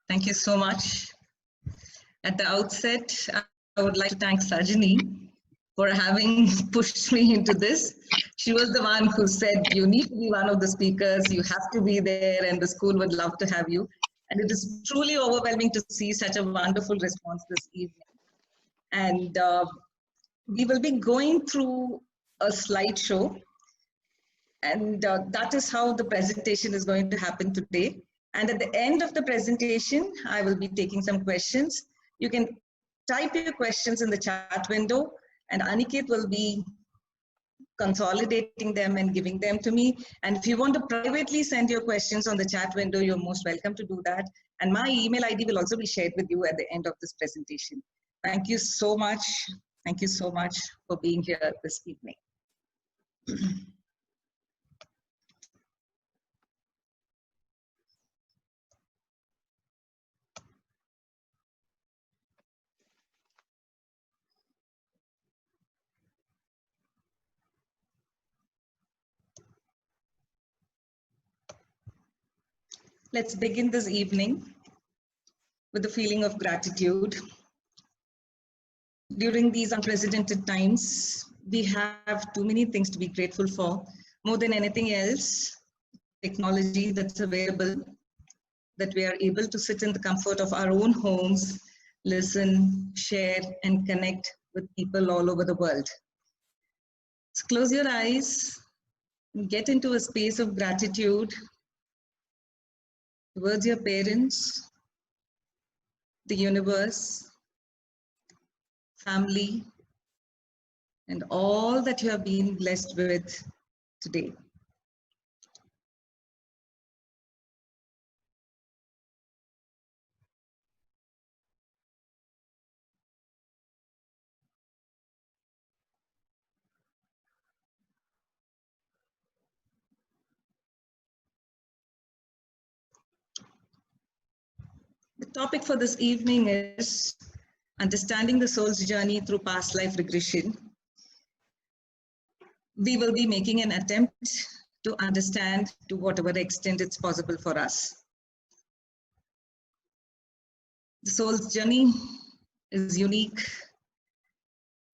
Thank you so much. At the outset, I would like to thank Sajani for having pushed me into this. She was the one who said, you need to be one of the speakers, you have to be there, and the school would love to have you. And it is truly overwhelming to see such a wonderful response this evening. And we will be going through a slideshow, and that is how the presentation is going to happen today. And at the end of the presentation, I will be taking some questions. You can type your questions in the chat window, and Aniket will be consolidating them and giving them to me. And if you want to privately send your questions on the chat window, you're most welcome to do that. And my email ID will also be shared with you at the end of this presentation. Thank you so much. Thank you so much for being here this evening. Let's begin this evening with a feeling of gratitude. During these unprecedented times, we have too many things to be grateful for. More than anything else, technology that's available, that we are able to sit in the comfort of our own homes, listen, share, and connect with people all over the world. So close your eyes and get into a space of gratitude towards your parents, the universe, family, and all that you have been blessed with today. The topic for this evening is understanding the soul's journey through past life regression. We will be making an attempt to understand to whatever extent it's possible for us. The soul's journey is unique,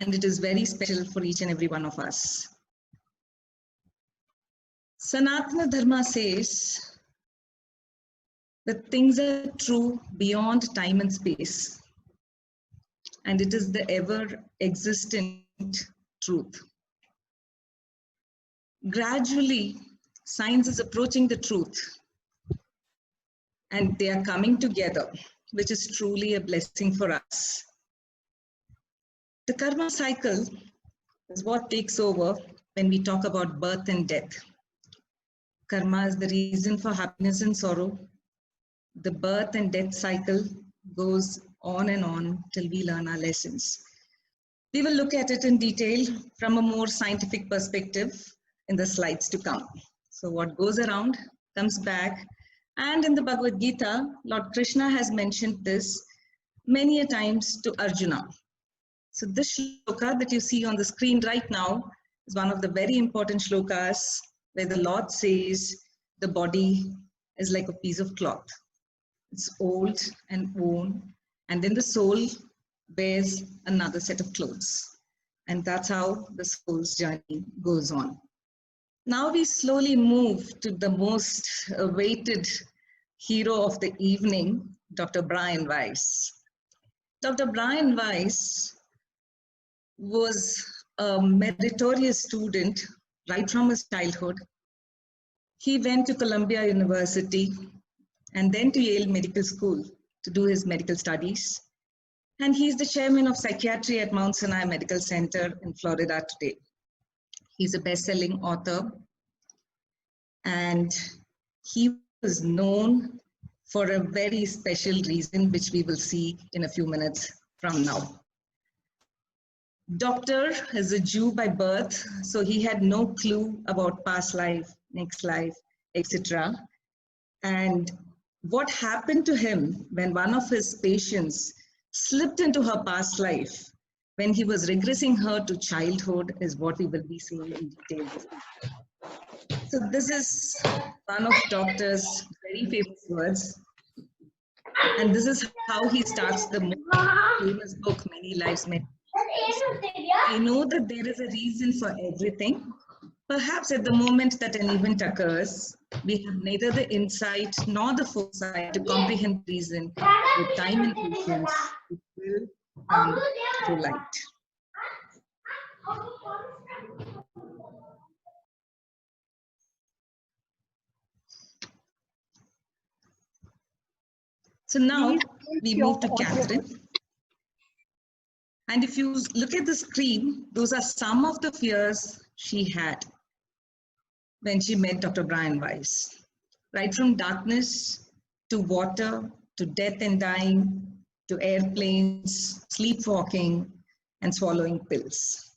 and it is very special for each and every one of us. Sanatana Dharma says that things are true beyond time and space, and it is the ever-existent truth. Gradually, science is approaching the truth, and they are coming together, which is truly a blessing for us. The karma cycle is what takes over when we talk about birth and death. Karma is the reason for happiness and sorrow. The birth and death cycle goes on and on till we learn our lessons. We will look at it in detail from a more scientific perspective in the slides to come. So what goes around comes back. And in the Bhagavad Gita, Lord Krishna has mentioned this many a times to Arjuna. So this shloka that you see on the screen right now is one of the very important shlokas where the Lord says the body is like a piece of cloth. It's old and worn, and then the soul wears another set of clothes. And that's how the soul's journey goes on. Now we slowly move to the most awaited hero of the evening, Dr. Brian Weiss. Dr. Brian Weiss was a meritorious student right from his childhood. He went to Columbia University and then to Yale Medical School to do his medical studies. And he's the chairman of psychiatry at Mount Sinai Medical Center in Florida today. He's a best-selling author, and he was known for a very special reason, which we will see in a few minutes from now. Doctor is a Jew by birth, so he had no clue about past life, next life, etc. And what happened to him when one of his patients slipped into her past life, when he was regressing her to childhood, is what we will be seeing in detail. So this is one of Doctor's very famous words. And this is how he starts the most famous book, Many Lives, Many. I know that there is a reason for everything. Perhaps at the moment that an event occurs, we have neither the insight nor the foresight to comprehend the reason. With time and patience, it will come to light. So now we move to Catherine. And if you look at the screen, those are some of the fears she had when she met Dr. Brian Weiss. Right from darkness to water, to death and dying, to airplanes, sleepwalking, and swallowing pills.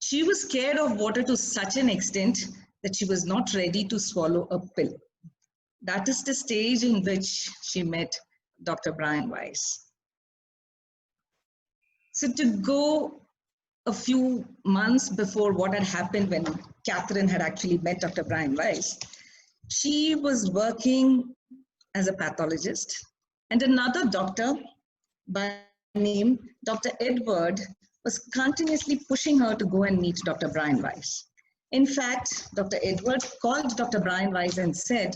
She was scared of water to such an extent that she was not ready to swallow a pill. That is the stage in which she met Dr. Brian Weiss. So to go a few months before what had happened when Catherine had actually met Dr. Brian Weiss, she was working as a pathologist, and another doctor by name Dr. Edward was continuously pushing her to go and meet Dr. Brian Weiss. In fact, Dr. Edward called Dr. Brian Weiss and said,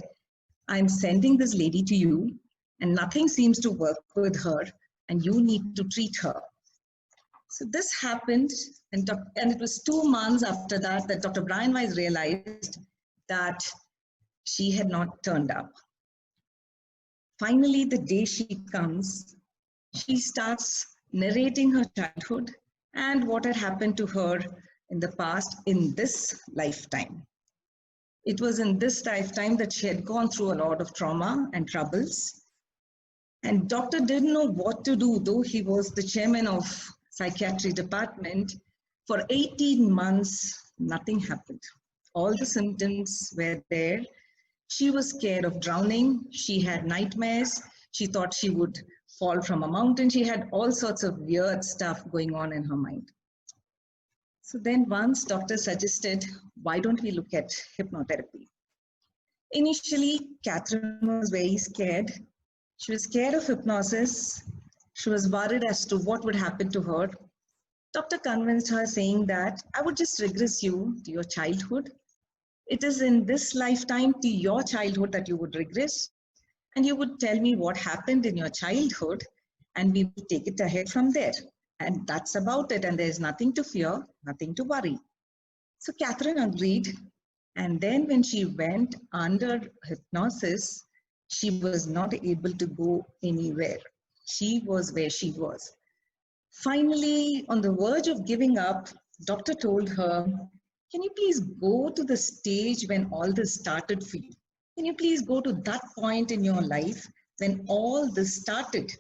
"I'm sending this lady to you, and nothing seems to work with her, and you need to treat her." So this happened, and it was 2 months after that that Dr. Brian Weiss realized that she had not turned up. Finally, the day she comes, she starts narrating her childhood and what had happened to her in the past in this lifetime. It was in this lifetime that she had gone through a lot of trauma and troubles. And doctor didn't know what to do, though he was the chairman of psychiatry department. For 18 months, nothing happened. All the symptoms were there. She was scared of drowning. She had nightmares. She thought she would fall from a mountain. She had all sorts of weird stuff going on in her mind. So then once doctor suggested, why don't we look at hypnotherapy? Initially, Catherine was very scared. She was scared of hypnosis. She was worried as to what would happen to her. Doctor convinced her, saying that I would just regress you to your childhood. It is in this lifetime to your childhood that you would regress, and you would tell me what happened in your childhood, and we will take it ahead from there. And that's about it, and there's nothing to fear, nothing to worry. So Catherine agreed, and then when she went under hypnosis, she was not able to go anywhere. She was where she was. Finally, on the verge of giving up, doctor told her, can you please go to the stage when all this started for you? Can you please go to that point in your life when all this started?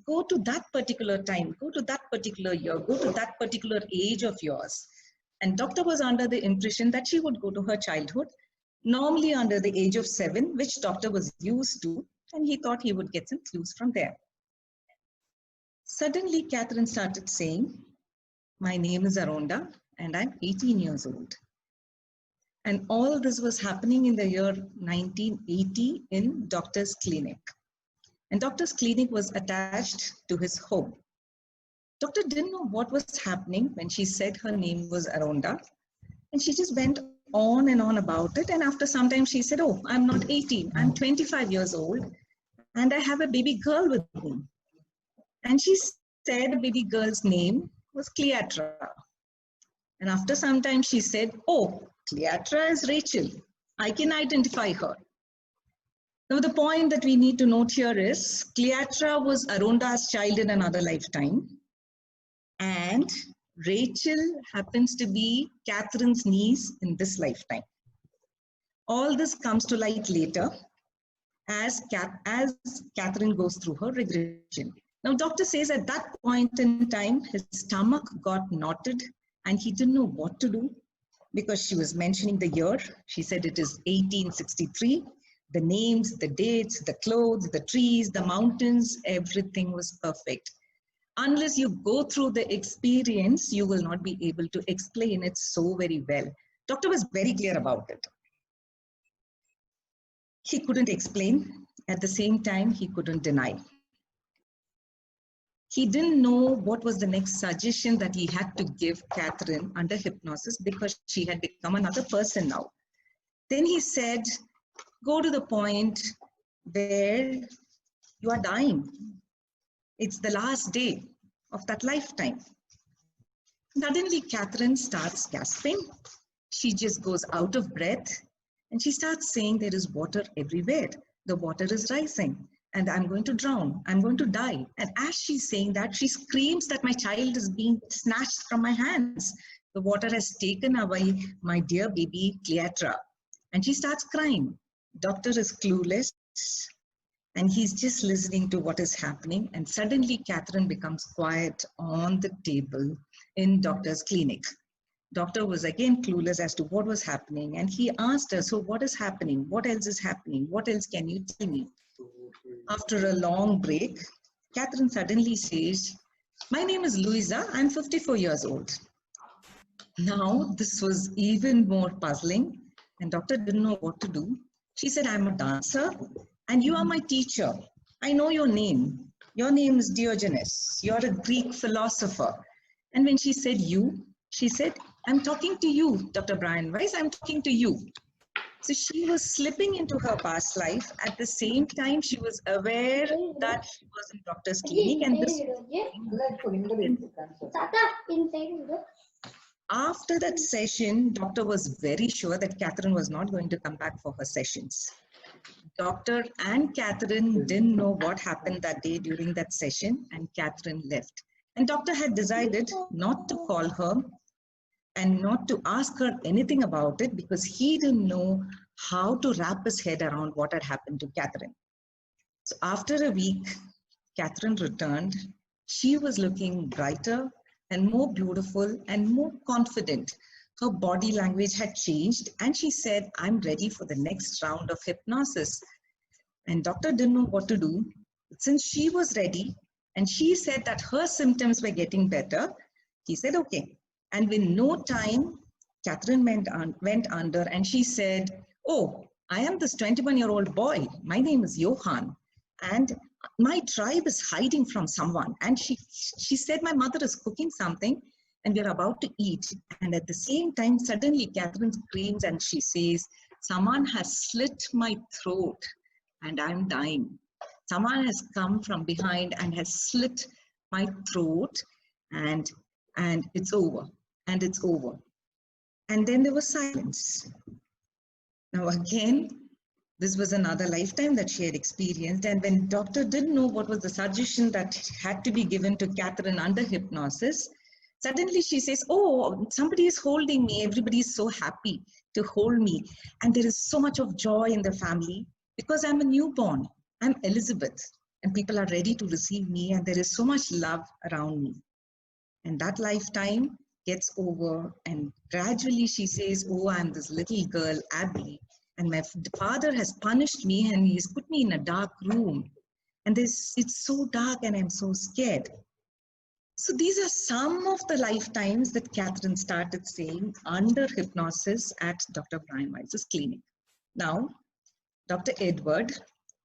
Go to that particular time, go to that particular year, go to that particular age of yours. And doctor was under the impression that she would go to her childhood, normally under the age of 7, which doctor was used to, and he thought he would get some clues from there. Suddenly, Catherine started saying, my name is Aronda, and I'm 18 years old. And all this was happening in the year 1980 in doctor's clinic. And doctor's clinic was attached to his home. Doctor didn't know what was happening when she said her name was Aronda. And she just went on and on about it. And after some time, she said, oh, I'm not 18, I'm 25 years old. And I have a baby girl with me. And she said the baby girl's name was Cleatra. And after some time, she said, oh, Cleatra is Rachel. I can identify her. Now, the point that we need to note here is Cleatra was Aronda's child in another lifetime. And Rachel happens to be Catherine's niece in this lifetime. All this comes to light later as Catherine goes through her regression. Now, doctor says at that point in time, his stomach got knotted and he didn't know what to do because she was mentioning the year. She said it is 1863. The names, the dates, the clothes, the trees, the mountains, everything was perfect. Unless you go through the experience, you will not be able to explain it so very well. Doctor was very clear about it. He couldn't explain. At the same time, he couldn't deny. He didn't know what was the next suggestion that he had to give Catherine under hypnosis because she had become another person now. Then he said, go to the point where you are dying. It's the last day of that lifetime. Suddenly, Catherine starts gasping. She just goes out of breath and she starts saying there is water everywhere. The water is rising and I'm going to drown. I'm going to die. And as she's saying that, she screams that my child is being snatched from my hands. The water has taken away my dear baby Cleopatra. And she starts crying. Doctor is clueless and he's just listening to what is happening. And suddenly Catherine becomes quiet on the table in doctor's clinic. Doctor was again clueless as to what was happening. And he asked her, so what is happening? What else is happening? What else can you tell me? After a long break, Catherine suddenly says, my name is Louisa. I'm 54 years old. Now, this was even more puzzling. And doctor didn't know what to do. She said, I'm a dancer and you are my teacher. I know your name. Your name is Diogenes. You're a Greek philosopher. And when she said you, she said, I'm talking to you, Dr. Brian Weiss. I'm talking to you. So she was slipping into her past life. At the same time, she was aware that she was in doctor's clinic. And this after that session, doctor was very sure that Catherine was not going to come back for her sessions. Doctor and Catherine didn't know what happened that day during that session, and Catherine left. And doctor had decided not to call her and not to ask her anything about it because he didn't know how to wrap his head around what had happened to Catherine. So after a week, Catherine returned. She was looking brighter and more beautiful and more confident. Her body language had changed and she said, I'm ready for the next round of hypnosis. And doctor didn't know what to do. Since she was ready and she said that her symptoms were getting better, he said, okay. And in no time, Catherine went under and she said, oh, I am this 21-year-old boy. My name is Johan. And my tribe is hiding from someone. And she said, my mother is cooking something and we're about to eat. And at the same time, suddenly Catherine screams and she says, someone has slit my throat and I'm dying. Someone has come from behind and has slit my throat and it's over. And it's over. And then there was silence. Now again, this was another lifetime that she had experienced. And when doctor didn't know what was the suggestion that had to be given to Catherine under hypnosis, suddenly she says, oh, somebody is holding me. Everybody is so happy to hold me. And there is so much of joy in the family because I'm a newborn. I'm Elizabeth. And people are ready to receive me. And there is so much love around me. And that lifetime gets over. And gradually she says, oh, I'm this little girl, Abby. And my father has punished me and he's put me in a dark room. And it's so dark and I'm so scared. So these are some of the lifetimes that Catherine started saying under hypnosis at Dr. Brian Weiss's clinic. Now, Dr. Edward,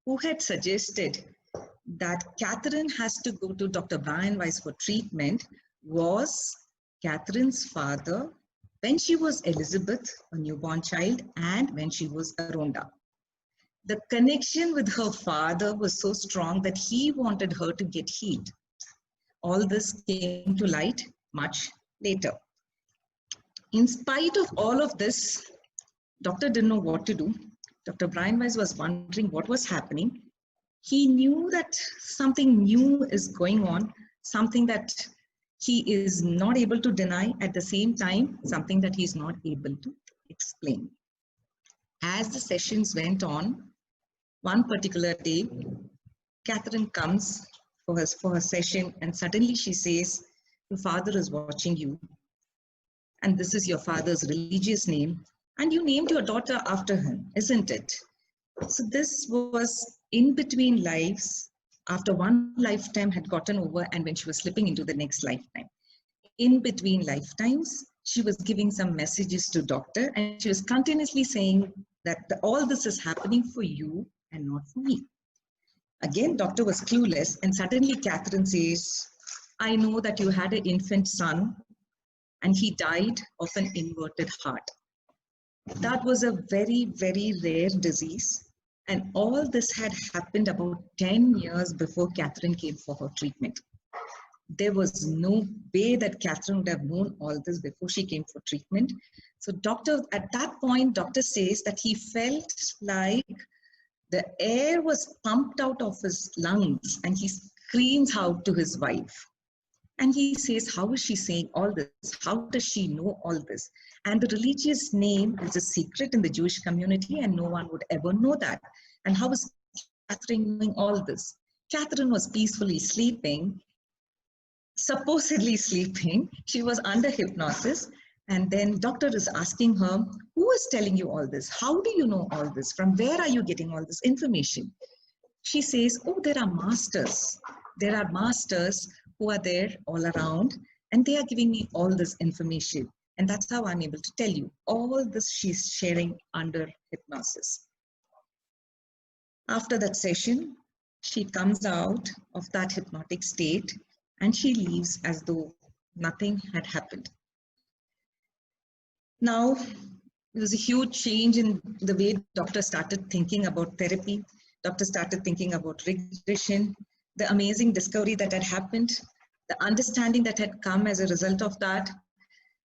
who had suggested that Catherine has to go to Dr. Brian Weiss for treatment, was Catherine's father when she was Elizabeth, a newborn child, and when she was Aronda. The connection with her father was so strong that he wanted her to get healed. All this came to light much later. In spite of all of this, doctor didn't know what to do. Dr. Brian Weiss was wondering what was happening. He knew that something new is going on, something that he is not able to deny, at the same time, something that he's not able to explain. As the sessions went on, one particular day, Catherine comes for her session and suddenly she says, your father is watching you and this is your father's religious name and you named your daughter after him, isn't it? So this was in between lives, after one lifetime had gotten over and when she was slipping into the next lifetime. In between lifetimes, she was giving some messages to doctor and she was continuously saying that all this is happening for you and not for me. Again, doctor was clueless and suddenly Catherine says, I know that you had an infant son and he died of an inverted heart. That was a very, very rare disease. And all this had happened about 10 years before Catherine came for her treatment. There was no way that Catherine would have known all this before she came for treatment. So at that point, doctor says that he felt like the air was pumped out of his lungs, and he screams out to his wife. And he says, how is she saying all this? How does she know all this? And the religious name is a secret in the Jewish community, and no one would ever know that. And how is Catherine knowing all this? Catherine was peacefully sleeping, supposedly sleeping. She was under hypnosis. And then doctor is asking her, who is telling you all this? How do you know all this? From where are you getting all this information? She says, oh, there are masters. There are masters who are there all around, and they are giving me all this information. And that's how I'm able to tell you. All this she's sharing under hypnosis. After that session, she comes out of that hypnotic state and she leaves as though nothing had happened. Now, there was a huge change in the way doctors started thinking about therapy. Doctors started thinking about regression, the amazing discovery that had happened, the understanding that had come as a result of that,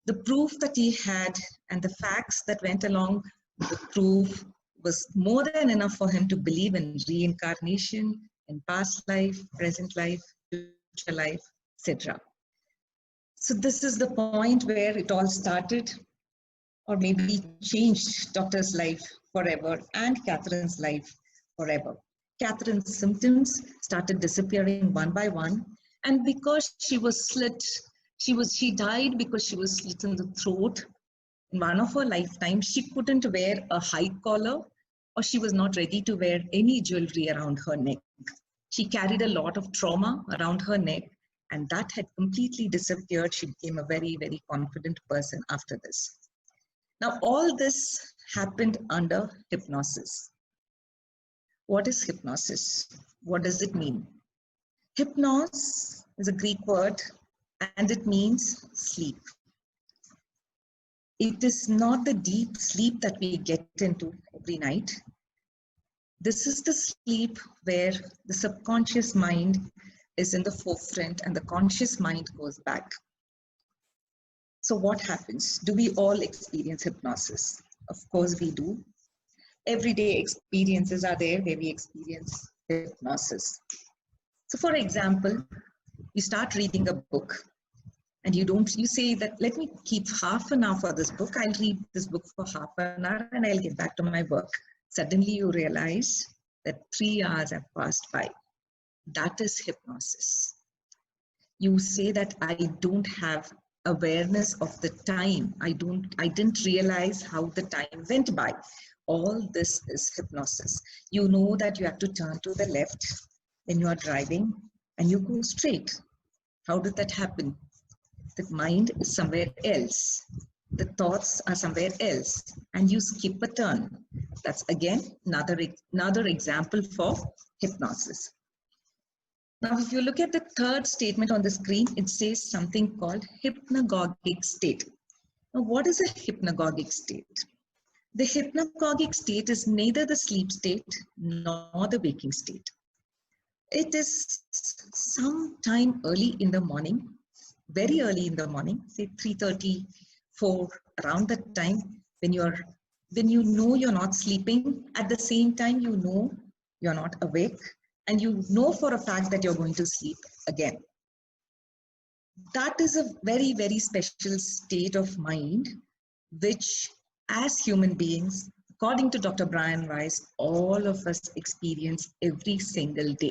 the proof that he had, and the facts that went along with the proof was more than enough for him to believe in reincarnation, in past life, present life, future life, etc. So this is the point where it all started, or maybe changed doctor's life forever and Catherine's life forever. Catherine's symptoms started disappearing one by one, and because she was slit, she died because she was slit in the throat. In one of her lifetimes, she couldn't wear a high collar, or she was not ready to wear any jewelry around her neck. She carried a lot of trauma around her neck, and that had completely disappeared. She became a very, very confident person after this. Now, all this happened under hypnosis. What is hypnosis? What does it mean? Hypnos is a Greek word, and it means sleep. It is not the deep sleep that we get into every night. This is the sleep where the subconscious mind is in the forefront and the conscious mind goes back. So what happens? Do we all experience hypnosis? Of course we do. Everyday experiences are there where we experience hypnosis. So for example, you start reading a book and you say that, let me keep half an hour for this book. I'll read this book for half an hour and I'll get back to my work. Suddenly you realize that 3 hours have passed by. That is hypnosis. You say that I don't have awareness of the time. I didn't realize how the time went by. All this is hypnosis. You know that you have to turn to the left when you are driving and you go straight. How did that happen? The mind is somewhere else. The thoughts are somewhere else and you skip a turn. That's again another example for hypnosis. Now, if you look at the third statement on the screen, it says something called hypnagogic state. Now, what is a hypnagogic state? The hypnagogic state is neither the sleep state nor the waking state. It is sometime early in the morning, very early in the morning, say 3:30, 4, around that time when you know you're not sleeping. At the same time, you know you're not awake, and you know for a fact that you're going to sleep again. That is a very, very special state of mind, which as human beings, according to Dr. Brian Weiss, all of us experience every single day.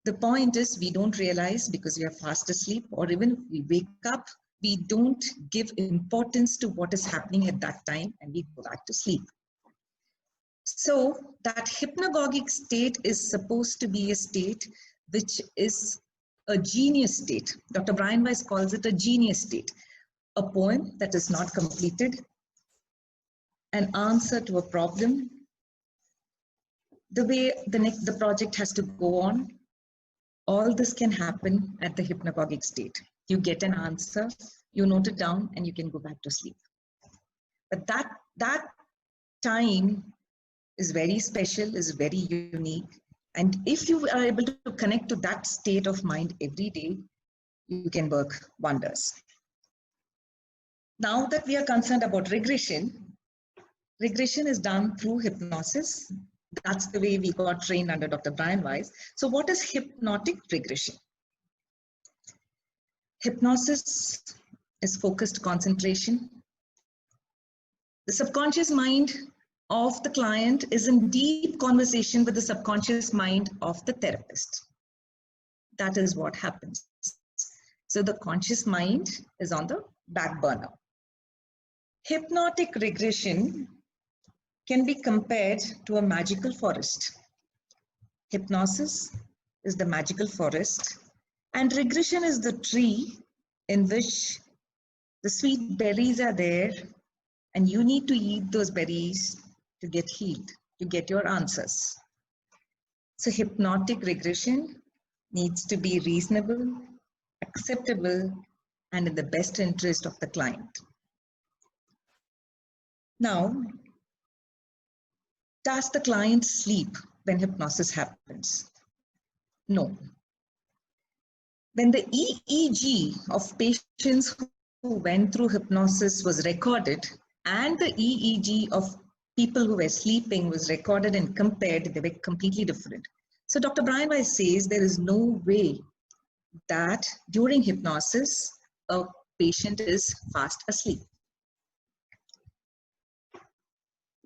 The point is, we don't realize because we are fast asleep, or even if we wake up, we don't give importance to what is happening at that time and we go back to sleep. So that hypnagogic state is supposed to be a state which is a genius state. Dr. Brian Weiss calls it a genius state, a poem that is not completed, an answer to a problem, the way the project has to go on, All this can happen at the hypnagogic state. You get an answer, you note it down, and you can go back to sleep. But that time is very special, is very unique. And if you are able to connect to that state of mind every day, you can work wonders. Now that we are concerned about regression, regression is done through hypnosis. That's the way we got trained under Dr. Brian Weiss. So what is hypnotic regression? Hypnosis is focused concentration. The subconscious mind of the client is in deep conversation with the subconscious mind of the therapist. That is what happens. So the conscious mind is on the back burner. Hypnotic regression can be compared to a magical forest. Hypnosis is the magical forest, and regression is the tree in which the sweet berries are there, and you need to eat those berries to get healed, to get your answers. So hypnotic regression needs to be reasonable, acceptable, and in the best interest of the client. Now, does the client sleep when hypnosis happens? No. When the EEG of patients who went through hypnosis was recorded and the EEG of people who were sleeping was recorded and compared, they were completely different. So Dr. Brian Weiss says there is no way that during hypnosis, a patient is fast asleep.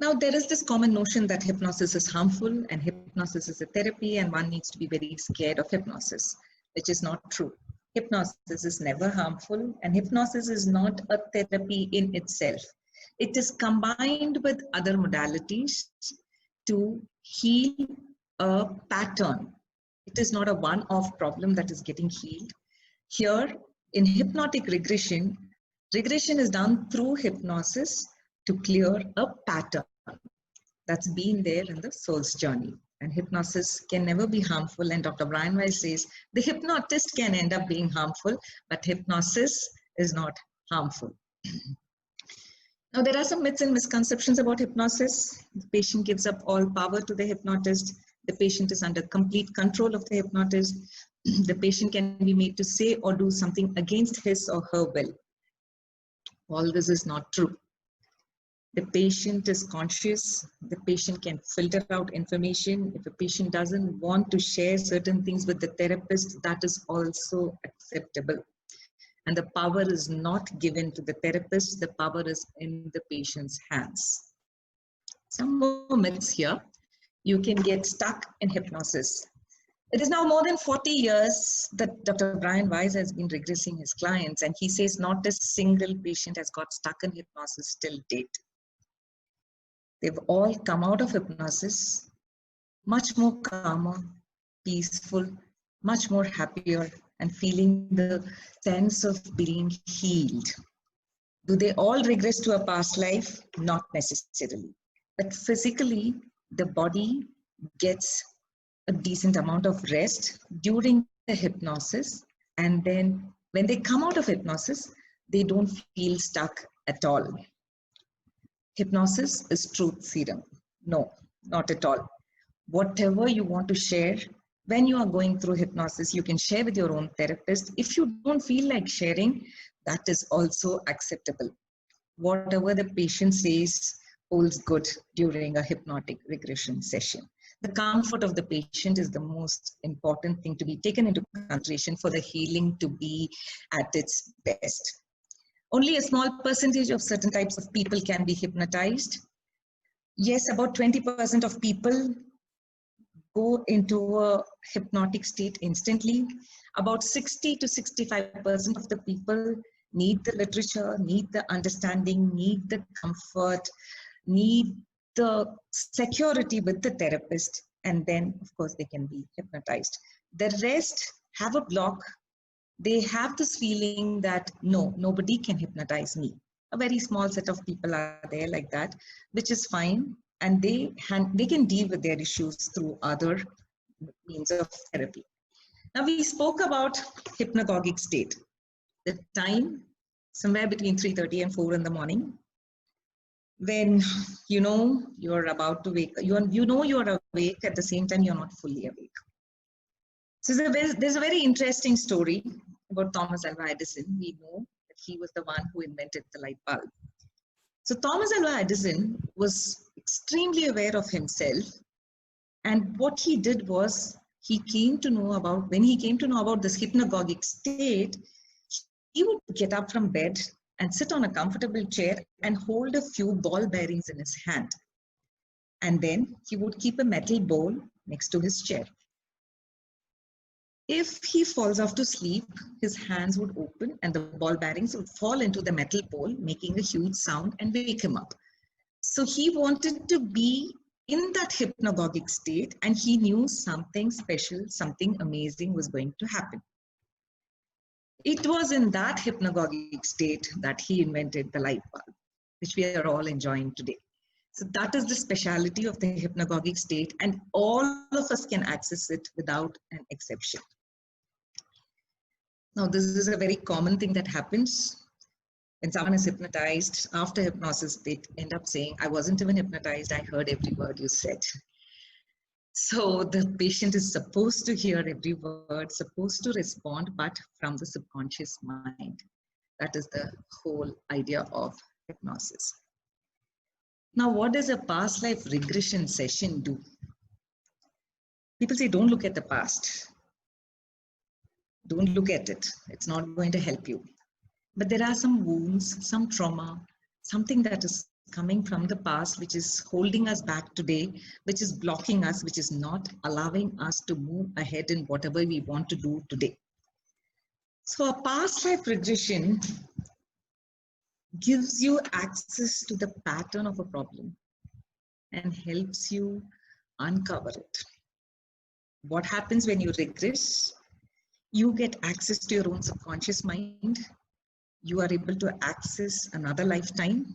Now, there is this common notion that hypnosis is harmful and hypnosis is a therapy and one needs to be very scared of hypnosis, which is not true. Hypnosis is never harmful and hypnosis is not a therapy in itself. It is combined with other modalities to heal a pattern. It is not a one-off problem that is getting healed. Here, in hypnotic regression, regression is done through hypnosis to clear a pattern that's been there in the soul's journey. And hypnosis can never be harmful. And Dr. Brian Weiss says the hypnotist can end up being harmful, but hypnosis is not harmful. Now, there are some myths and misconceptions about hypnosis. The patient gives up all power to the hypnotist. The patient is under complete control of the hypnotist. The patient can be made to say or do something against his or her will. All this is not true. The patient is conscious. The patient can filter out information. If a patient doesn't want to share certain things with the therapist, that is also acceptable. And the power is not given to the therapist. The power is in the patient's hands. Some more myths here. You can get stuck in hypnosis. It is now more than 40 years that Dr. Brian Weiss has been regressing his clients, and he says not a single patient has got stuck in hypnosis till date. They've all come out of hypnosis much more calmer, peaceful, much more happier, and feeling the sense of being healed. Do they all regress to a past life? Not necessarily. But physically, the body gets a decent amount of rest during the hypnosis. And then when they come out of hypnosis, they don't feel stuck at all. Hypnosis is truth serum. No, not at all. Whatever you want to share, when you are going through hypnosis, you can share with your own therapist. If you don't feel like sharing, that is also acceptable. Whatever the patient says holds good during a hypnotic regression session. The comfort of the patient is the most important thing to be taken into consideration for the healing to be at its best. Only a small percentage of certain types of people can be hypnotized. Yes, about 20% of people go into a hypnotic state instantly. About 60 to 65% of the people need the literature, need the understanding, need the comfort, need the security with the therapist, and then of course they can be hypnotized. The rest have a block. They have this feeling that no, nobody can hypnotize me. A very small set of people are there like that, which is fine. And they can deal with their issues through other means of therapy. Now we spoke about hypnagogic state. The time somewhere between 3:30 and 4 in the morning, when you know you're about to wake, you know you're awake, at the same time you're not fully awake. So there's a very interesting story about Thomas Alva Edison. We know that he was the one who invented the light bulb. So Thomas Alva Edison was extremely aware of himself, and what he did was when he came to know about this hypnagogic state, he would get up from bed and sit on a comfortable chair and hold a few ball bearings in his hand. And then he would keep a metal bowl next to his chair. If he falls off to sleep, his hands would open and the ball bearings would fall into the metal bowl, making a huge sound and wake him up. So he wanted to be in that hypnagogic state, and he knew something special, something amazing was going to happen. It was in that hypnagogic state that he invented the light bulb, which we are all enjoying today. So that is the speciality of the hypnagogic state, and all of us can access it without an exception. Now, this is a very common thing that happens. When someone is hypnotized, after hypnosis, they end up saying, I wasn't even hypnotized, I heard every word you said. So the patient is supposed to hear every word, supposed to respond, but from the subconscious mind. That is the whole idea of hypnosis. Now, what does a past life regression session do? People say, don't look at the past. Don't look at it. It's not going to help you. But there are some wounds, some trauma, something that is coming from the past, which is holding us back today, which is blocking us, which is not allowing us to move ahead in whatever we want to do today. So a past life regression gives you access to the pattern of a problem and helps you uncover it. What happens when you regress? You get access to your own subconscious mind. You are able to access another lifetime,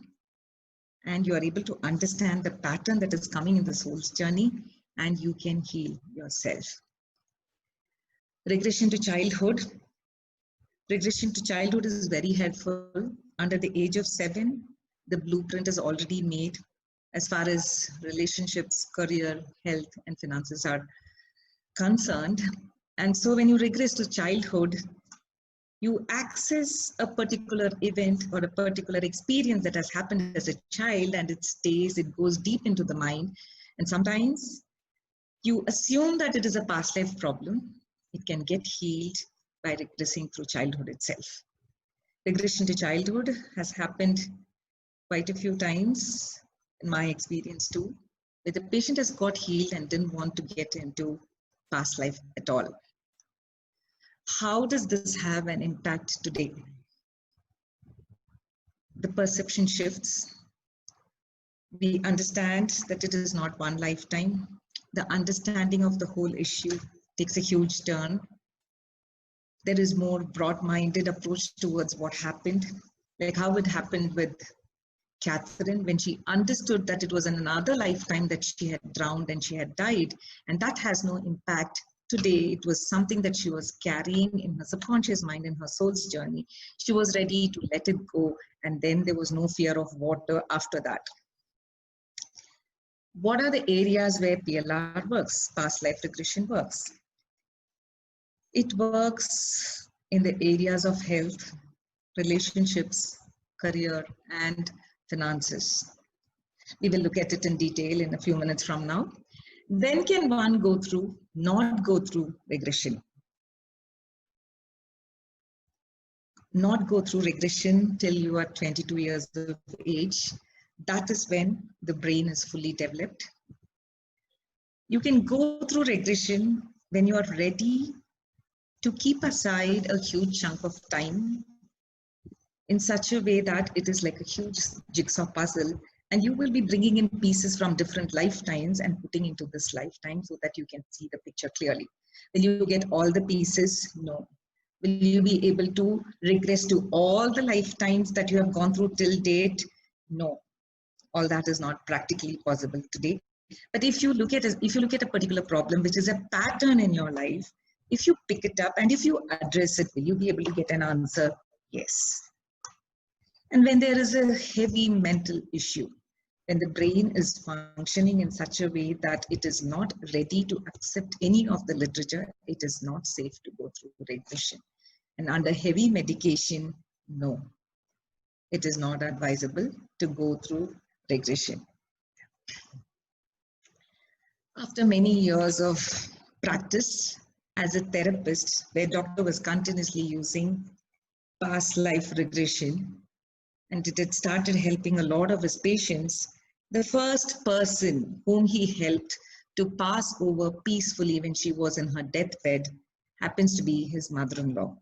and you are able to understand the pattern that is coming in the soul's journey, and you can heal yourself. Regression to childhood. Regression to childhood is very helpful. Under the age of 7, the blueprint is already made as far as relationships, career, health, and finances are concerned. And so when you regress to childhood, you access a particular event or a particular experience that has happened as a child, and it stays, it goes deep into the mind. And sometimes you assume that it is a past life problem. It can get healed by regressing through childhood itself. Regression to childhood has happened quite a few times in my experience too, where the patient has got healed and didn't want to get into past life at all. How does this have an impact today? The perception shifts. We understand that it is not one lifetime. The understanding of the whole issue takes a huge turn. There is more broad-minded approach towards what happened, like how it happened with Catherine when she understood that it was in another lifetime that she had drowned and she had died, and that has no impact. Today, it was something that she was carrying in her subconscious mind, in her soul's journey. She was ready to let it go, and then there was no fear of water after that. What are the areas where PLR works, past life regression works? It works in the areas of health, relationships, career, and finances. We will look at it in detail in a few minutes from now. When can one not go through regression? Not go through regression till you are 22 years of age. That is when the brain is fully developed. You can go through regression when you are ready to keep aside a huge chunk of time in such a way that it is like a huge jigsaw puzzle, and you will be bringing in pieces from different lifetimes and putting into this lifetime so that you can see the picture clearly. Will you get all the pieces? No. Will you be able to regress to all the lifetimes that you have gone through till date? No. All that is not practically possible today. But if you look at a particular problem, which is a pattern in your life, If you pick it up and if you address it, will you be able to get an answer? Yes. And when there is a heavy mental issue, when the brain is functioning in such a way that it is not ready to accept any of the literature, it is not safe to go through regression. And under heavy medication, no, it is not advisable to go through regression. After many years of practice as a therapist, where doctor was continuously using past life regression, and it had started helping a lot of his patients, the first person whom he helped to pass over peacefully when she was in her deathbed happens to be his mother-in-law.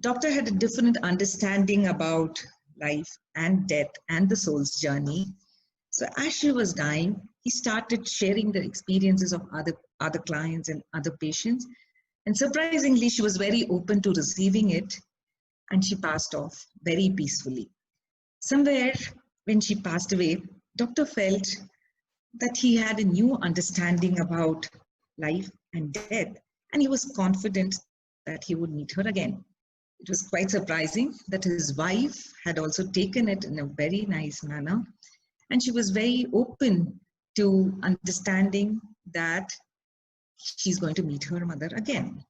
Doctor had a different understanding about life and death and the soul's journey. So as she was dying, he started sharing the experiences of other clients and other patients. And surprisingly, she was very open to receiving it, and she passed off very peacefully. Somewhere when she passed away, doctor felt that he had a new understanding about life and death, and he was confident that he would meet her again. It was quite surprising that his wife had also taken it in a very nice manner, and she was very open to understanding that she's going to meet her mother again.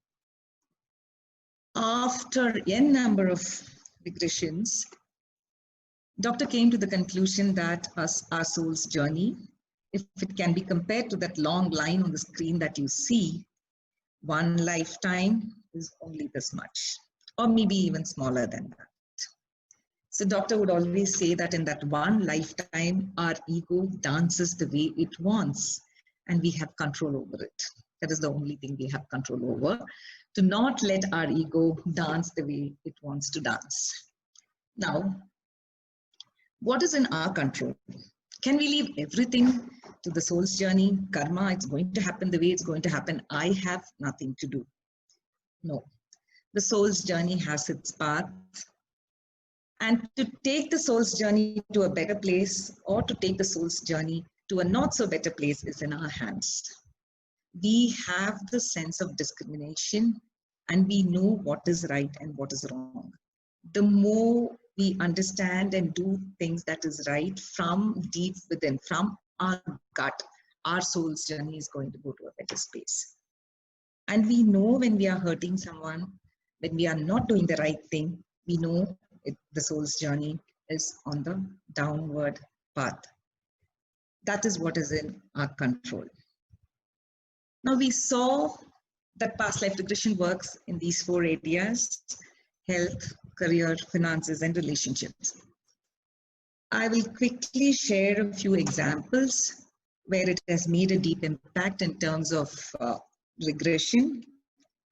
After n number of regressions, doctor came to the conclusion that our soul's journey, if it can be compared to that long line on the screen that you see, one lifetime is only this much, or maybe even smaller than that. So doctor would always say that in that one lifetime, our ego dances the way it wants, and we have control over it. That is the only thing we have control over, to not let our ego dance the way it wants to dance. Now, what is in our control? Can we leave everything to the soul's journey? Karma, it's going to happen the way it's going to happen. I have nothing to do. No. The soul's journey has its path. And to take the soul's journey to a better place, or to take the soul's journey to a not so better place, is in our hands. We have the sense of discrimination, and we know what is right and what is wrong. The more we understand and do things that is right from deep within, from our gut, our soul's journey is going to go to a better space. And we know when we are hurting someone, when we are not doing the right thing, we know the soul's journey is on the downward path. That is what is in our control. Now we saw that past life regression works in these 4 areas: health, career, finances, and relationships. I will quickly share a few examples where it has made a deep impact in terms of regression.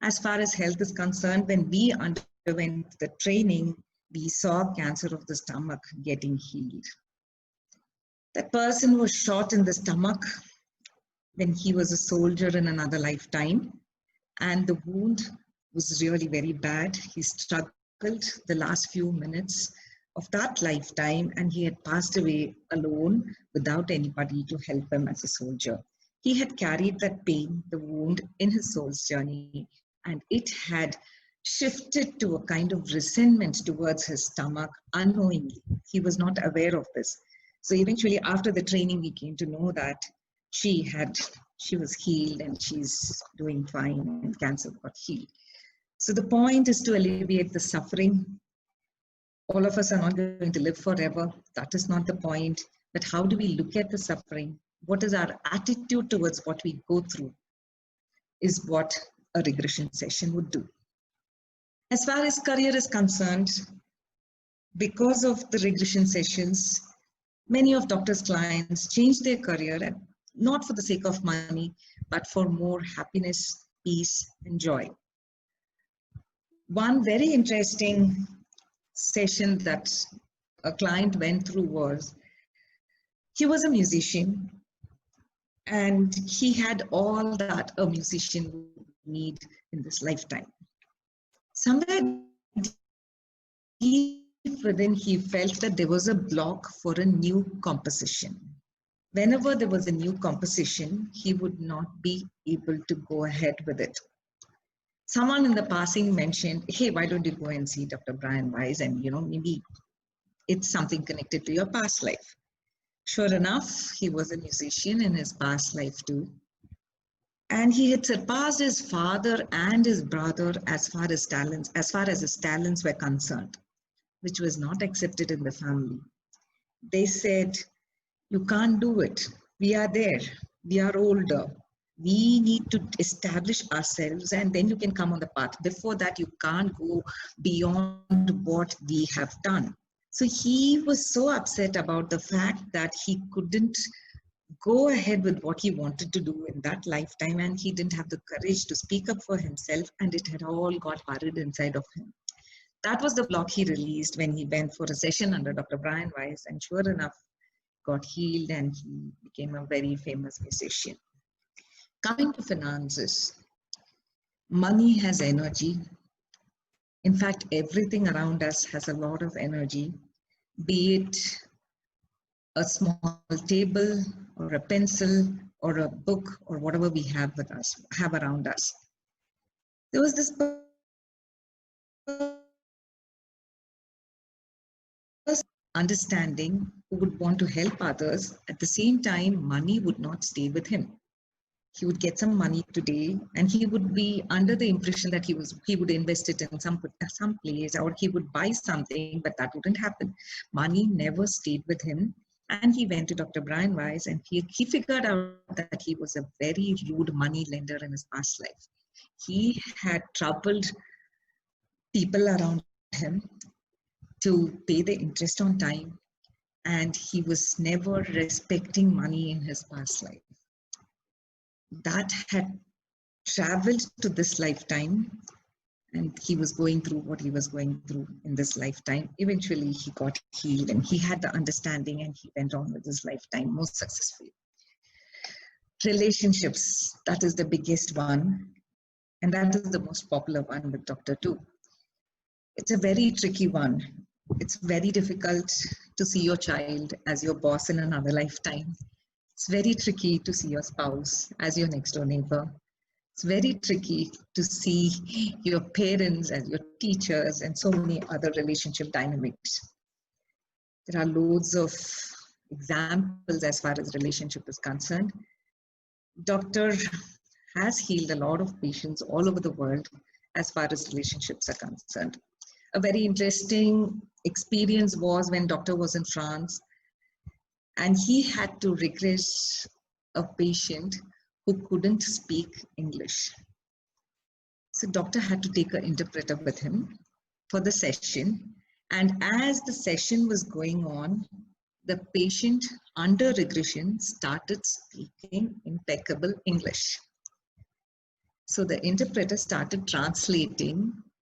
As far as health is concerned, when we underwent the training, we saw cancer of the stomach getting healed. That person was shot in the stomach when he was a soldier in another lifetime, and the wound was really very bad. He struggled the last few minutes of that lifetime, and he had passed away alone without anybody to help him as a soldier. He had carried that pain, the wound, in his soul's journey, and it had shifted to a kind of resentment towards his stomach unknowingly. He was not aware of this. So eventually, after the training, we came to know that she was healed and she's doing fine, and cancer got healed. So the point is to alleviate the suffering. All of us are not going to live forever. That is not the point. But how do we look at the suffering? What is our attitude towards what we go through is what a regression session would do. As far as career is concerned, because of the regression sessions, many of doctors' clients change their career, not for the sake of money, but for more happiness, peace, and joy. One very interesting session that a client went through was, he was a musician, and he had all that a musician would need in this lifetime. Somewhere deep within, he felt that there was a block for a new composition. Whenever there was a new composition, he would not be able to go ahead with it. Someone in the passing mentioned, hey, why don't you go and see Dr. Brian Weiss, and maybe it's something connected to your past life. Sure enough, he was a musician in his past life too. And he had surpassed his father and his brother as far as his talents were concerned, which was not accepted in the family. They said, you can't do it. We are there. We are older. We need to establish ourselves, and then you can come on the path. Before that, you can't go beyond what we have done. So he was so upset about the fact that he couldn't go ahead with what he wanted to do in that lifetime, and he didn't have the courage to speak up for himself, and it had all got buried inside of him. That was the block he released when he went for a session under Dr. Brian Weiss, and sure enough, got healed and he became a very famous musician. Coming to finances, money has energy. In fact, everything around us has a lot of energy, be it a small table or a pencil or a book or whatever we have around us. There was this understanding who would want to help others. At the same time, money would not stay with him. He would get some money today and he would be under the impression that he would invest it in some place, or he would buy something, but that wouldn't happen. Money never stayed with him. And he went to Dr. Brian Weiss, and he figured out that he was a very rude money lender in his past life. He had troubled people around him to pay the interest on time, and he was never respecting money in his past life. That had traveled to this lifetime, and he was going through what he was going through in this lifetime. Eventually, he got healed and he had the understanding, and he went on with his lifetime most successfully. Relationships, that is the biggest one, and that is the most popular one with Dr. Tu. It's a very tricky one. It's very difficult to see your child as your boss in another lifetime. It's very tricky to see your spouse as your next door neighbor. It's very tricky to see your parents as your teachers and so many other relationship dynamics. There are loads of examples as far as relationship is concerned. Doctor has healed a lot of patients all over the world as far as relationships are concerned. A very interesting experience was when Doctor was in France, and he had to regress a patient who couldn't speak English. So Doctor had to take an interpreter with him for the session. And as the session was going on, the patient under regression started speaking impeccable English. So the interpreter started translating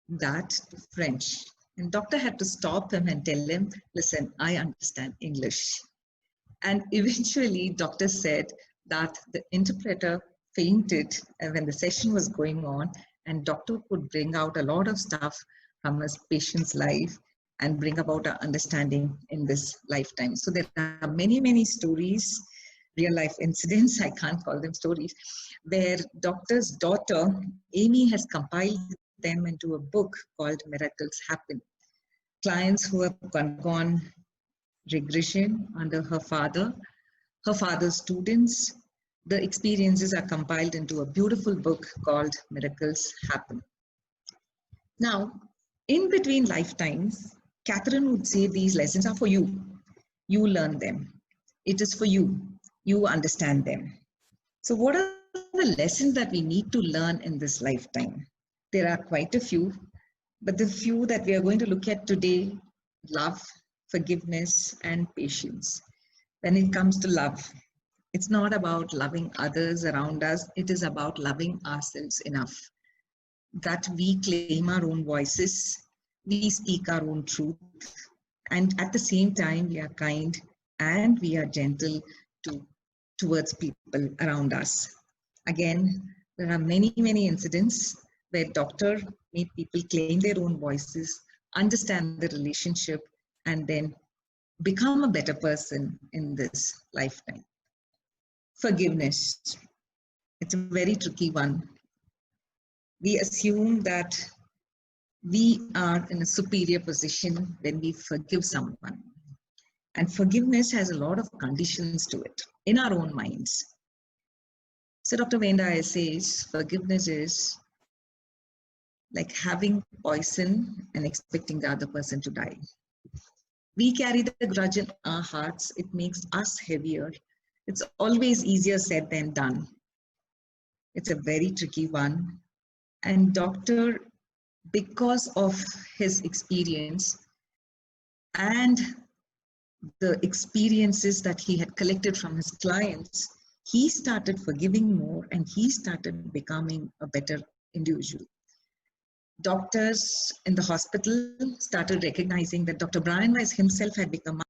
that to French. And Doctor had to stop him and tell him, listen, I understand English. And eventually, Doctor said that the interpreter fainted when the session was going on, and Doctor could bring out a lot of stuff from his patient's life and bring about an understanding in this lifetime. So there are many, many stories, real life incidents, I can't call them stories, where Doctor's daughter, Amy, has compiled them into a book called Miracles Happen. Clients who have gone regression under her father's students, the experiences are compiled into a beautiful book called Miracles Happen. Now, in between lifetimes, Catherine would say these lessons are for you. You learn them. It is for you. You understand them. So what are the lessons that we need to learn in this lifetime? There are quite a few, but the few that we are going to look at today: love, forgiveness, and patience. When it comes to love, it's not about loving others around us. It is about loving ourselves enough that we claim our own voices, we speak our own truth, and at the same time, we are kind and we are gentle towards people around us. Again, there are many, many incidents where Doctor made people claim their own voices, understand the relationship, and then become a better person in this lifetime. Forgiveness. It's a very tricky one. We assume that we are in a superior position when we forgive someone. And forgiveness has a lot of conditions to it in our own minds. So Dr. Vendaya says forgiveness is like having poison and expecting the other person to die. We carry the grudge in our hearts. It makes us heavier. It's always easier said than done. It's a very tricky one. And doctor, because of his experience and the experiences that he had collected from his clients, he started forgiving more and he started becoming a better individual. Doctors in the hospital started recognizing that Dr. Brian Weiss himself had become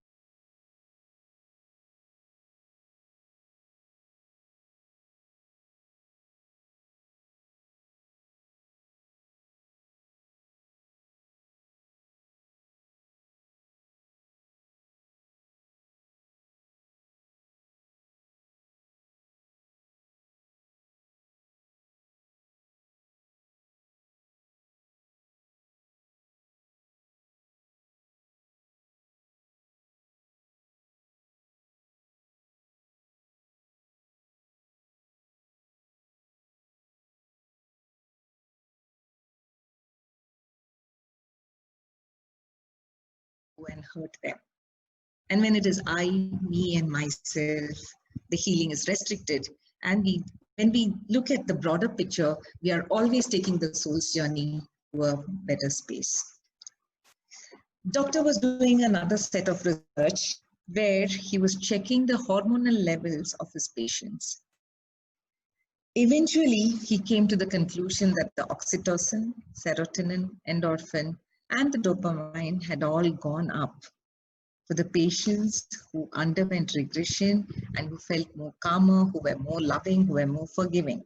and hurt them. And when it is I, me, and myself, the healing is restricted. And when we look at the broader picture, we are always taking the soul's journey to a better space. Doctor was doing another set of research where he was checking the hormonal levels of his patients. Eventually, he came to the conclusion that the oxytocin, serotonin, endorphin, and the dopamine had all gone up for the patients who underwent regression and who felt more calmer, who were more loving, who were more forgiving.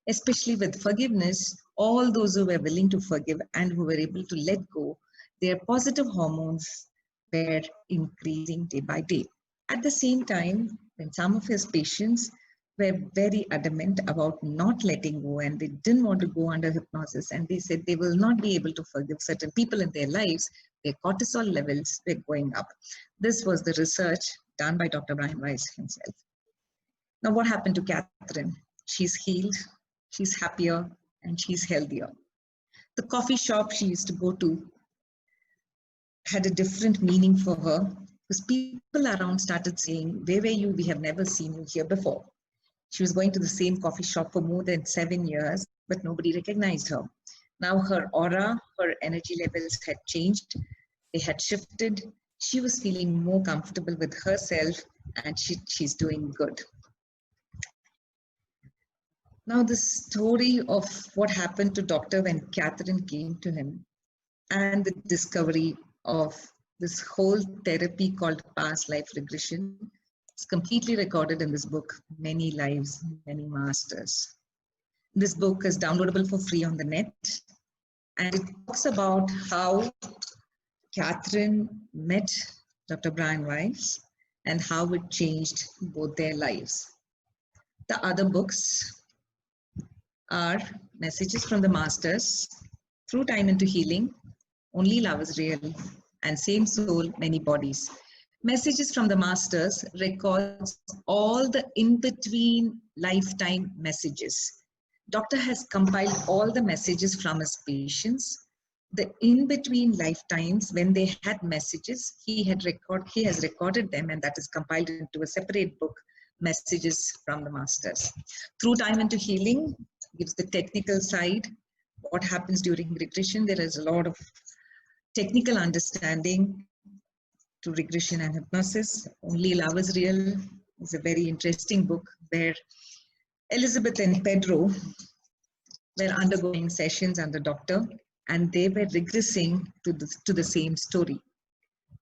Especially with forgiveness, all those who were willing to forgive and who were able to let go, their positive hormones were increasing day by day. At the same time, when some of his patients were very adamant about not letting go and they didn't want to go under hypnosis and they said they will not be able to forgive certain people in their lives, their cortisol levels were going up. This was the research done by Dr. Brian Weiss himself. Now, what happened to Catherine? She's healed, she's happier, and she's healthier. The coffee shop she used to go to had a different meaning for her because people around started saying, "Where were you? We have never seen you here before." She was going to the same coffee shop for more than 7 years, but nobody recognized her. Now her aura, her energy levels had changed. They had shifted. She was feeling more comfortable with herself and she's doing good. Now the story of what happened to Doctor when Catherine came to him and the discovery of this whole therapy called past life regression is completely recorded in this book, Many Lives, Many Masters. This book is downloadable for free on the net, and it talks about how Catherine met Dr. Brian Weiss and how it changed both their lives. The other books are Messages from the Masters, Through Time into Healing, Only Love is Real, and Same Soul, Many Bodies. Messages from the Masters records all the in-between lifetime messages. Doctor has compiled all the messages from his patients. The in-between lifetimes, when they had messages, he has recorded them, and that is compiled into a separate book, Messages from the Masters. Through Time into Healing gives the technical side, what happens during regression. There is a lot of technical understanding to regression and hypnosis. Only Love is Real is a very interesting book where Elizabeth and Pedro were undergoing sessions under Doctor and they were regressing to the same story.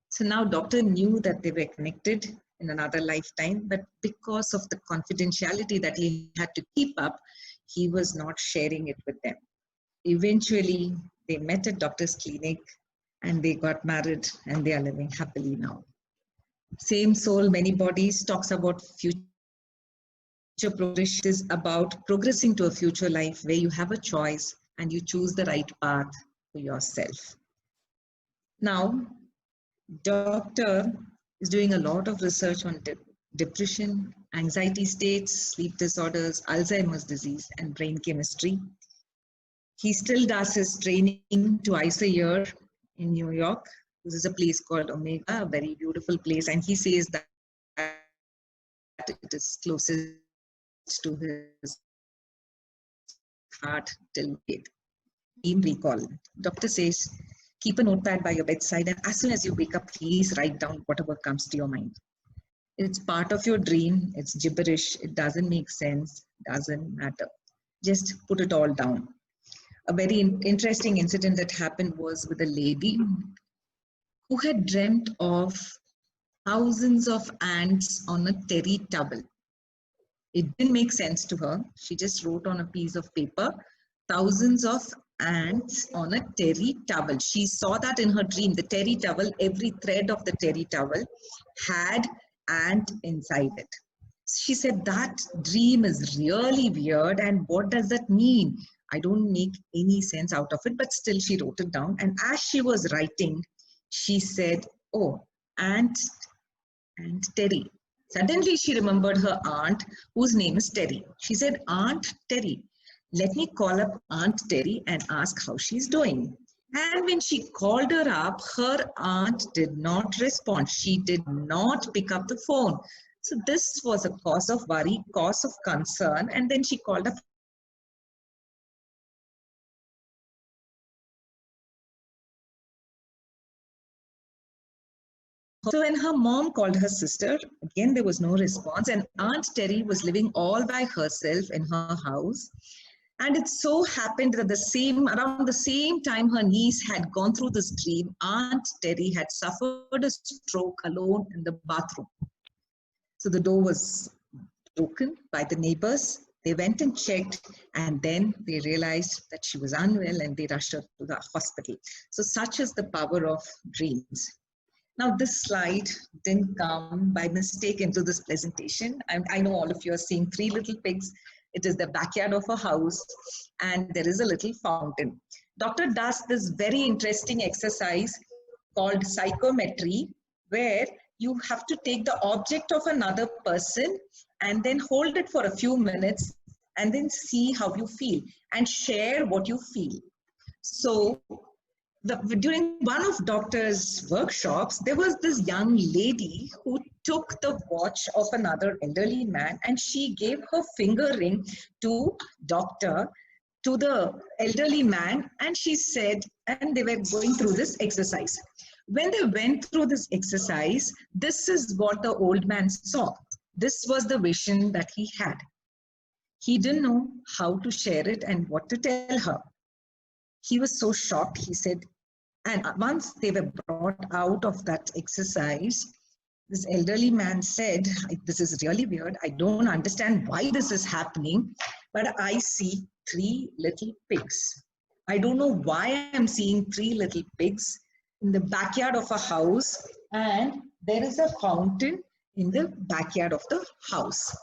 So now Doctor knew that they were connected in another lifetime, but because of the confidentiality that he had to keep up, he was not sharing it with them. Eventually, they met at Doctor's clinic and they got married and they are living happily now. Same Soul, Many Bodies talks about future progression. Is about progressing to a future life where you have a choice and you choose the right path for yourself. Now, doctor is doing a lot of research on depression, anxiety states, sleep disorders, Alzheimer's disease, and brain chemistry. He still does his training twice a year in New York. This is a place called Omega, a very beautiful place, and he says that it is closest to his heart till date. Dream recall. Doctor says, keep a notepad by your bedside, and as soon as you wake up, please write down whatever comes to your mind. It's part of your dream. It's gibberish. It doesn't make sense. Doesn't matter. Just put it all down. A very interesting incident that happened was with a lady who had dreamt of thousands of ants on a terry towel. It didn't make sense to her. She just wrote on a piece of paper, thousands of ants on a terry towel. She saw that in her dream. The terry towel, every thread of the terry towel had ant inside it. She said, that dream is really weird, and what does that mean? I don't make any sense out of it, but still she wrote it down. And as she was writing, she said, oh, Aunt Terry. Suddenly she remembered her aunt, whose name is Terry. She said, Aunt Terry, let me call up Aunt Terry and ask how she's doing. And when she called her up, her aunt did not respond. She did not pick up the phone. So this was a cause of worry, cause of concern. And then she called up. So when her mom called her sister, again, there was no response. And Aunt Terry was living all by herself in her house. And it so happened that around the same time her niece had gone through this dream, Aunt Terry had suffered a stroke alone in the bathroom. So the door was broken by the neighbors. They went and checked, and then they realized that she was unwell, and they rushed her to the hospital. So such is the power of dreams. Now, this slide didn't come by mistake into this presentation. I know all of you are seeing three little pigs. It is the backyard of a house, and there is a little fountain. Doctor does this very interesting exercise called psychometry, where you have to take the object of another person and then hold it for a few minutes and then see how you feel and share what you feel. So during one of doctor's workshops, there was this young lady who took the watch of another elderly man, and she gave her finger ring to the elderly man, and she said, and they were going through this exercise. When they went through this exercise, this is what the old man saw. This was the vision that he had. He didn't know how to share it and what to tell her. He was so shocked, he said, and once they were brought out of that exercise, this elderly man said, this is really weird. I don't understand why this is happening, but I see three little pigs. I don't know why I'm seeing three little pigs in the backyard of a house, and there is a fountain in the backyard of the house.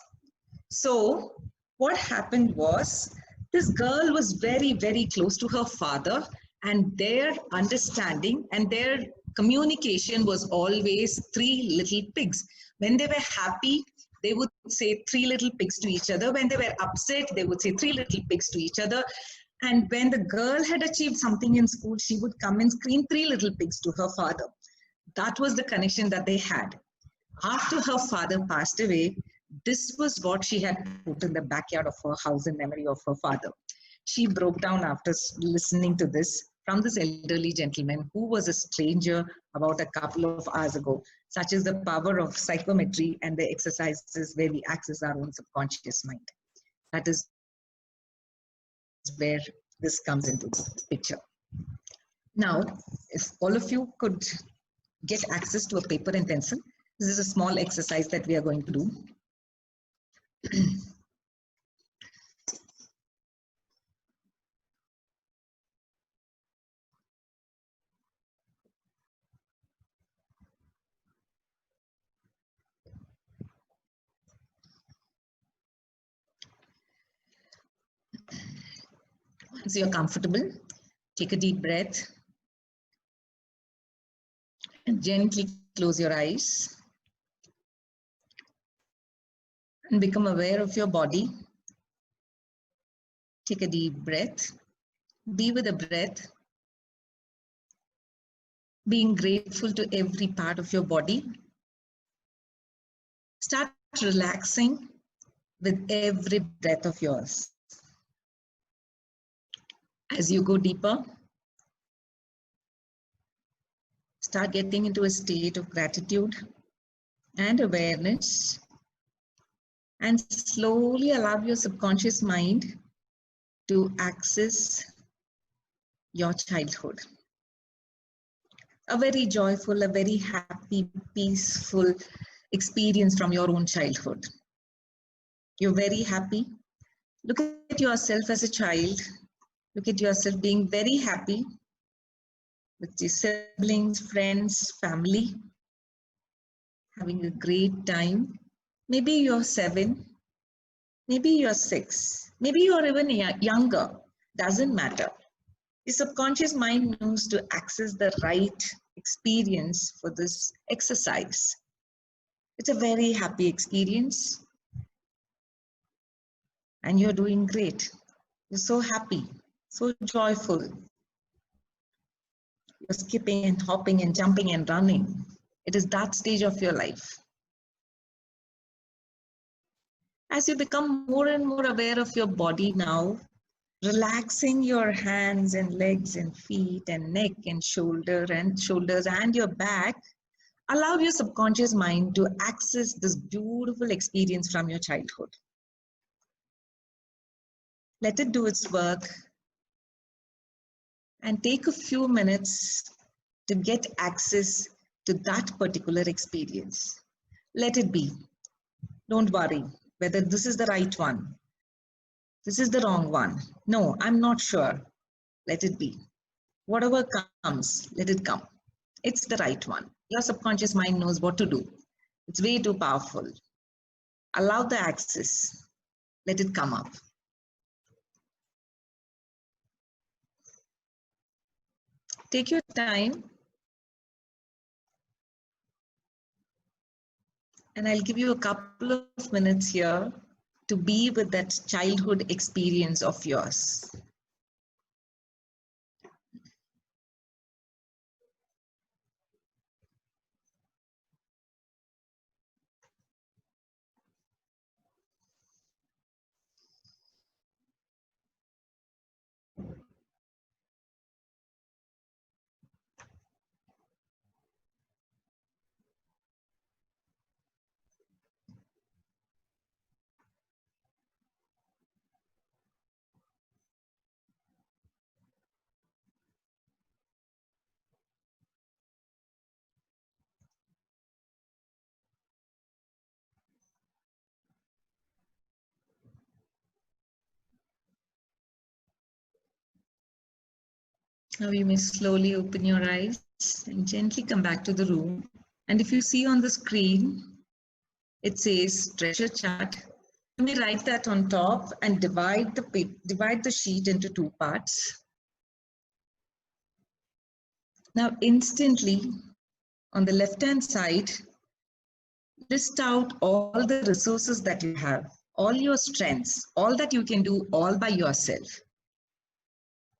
So what happened was, this girl was very, very close to her father, and their understanding and their communication was always three little pigs. When they were happy, they would say three little pigs to each other. When they were upset, they would say three little pigs to each other. And when the girl had achieved something in school, she would come and scream three little pigs to her father. That was the connection that they had. After her father passed away, this was what she had put in the backyard of her house in memory of her father. She broke down after listening to this from this elderly gentleman who was a stranger about a couple of hours ago. Such is the power of psychometry and the exercises where we access our own subconscious mind. That is where this comes into the picture. Now, if all of you could get access to a paper and pencil, this is a small exercise that we are going to do. So you're comfortable. Take a deep breath and gently close your eyes and become aware of your body. Take a deep breath. Be with the breath, being grateful to every part of your body. Start relaxing with every breath of yours. As you go deeper, start getting into a state of gratitude and awareness, and slowly allow your subconscious mind to access your childhood. A very joyful, a very happy, peaceful experience from your own childhood. You're very happy. Look at yourself as a child. Look at yourself being very happy with your siblings, friends, family, having a great time. Maybe you're 7, maybe you're 6, maybe you're even younger. Doesn't matter. The subconscious mind knows to access the right experience for this exercise. It's a very happy experience and you're doing great. You're so happy, so joyful. You're skipping and hopping and jumping and running. It is that stage of your life. As you become more and more aware of your body now, relaxing your hands and legs and feet and neck and shoulders and your back, allow your subconscious mind to access this beautiful experience from your childhood. Let it do its work and take a few minutes to get access to that particular experience. Let it be. Don't worry whether this is the right one. This is the wrong one. No, I'm not sure. Let it be. Whatever comes, let it come. It's the right one. Your subconscious mind knows what to do. It's way too powerful. Allow the access. Let it come up. Take your time. And I'll give you a couple of minutes here to be with that childhood experience of yours. Now you may slowly open your eyes and gently come back to the room. And if you see on the screen, it says treasure chart. You may write that on top and divide the sheet into 2 parts. Now instantly on the left-hand side, list out all the resources that you have, all your strengths, all that you can do all by yourself.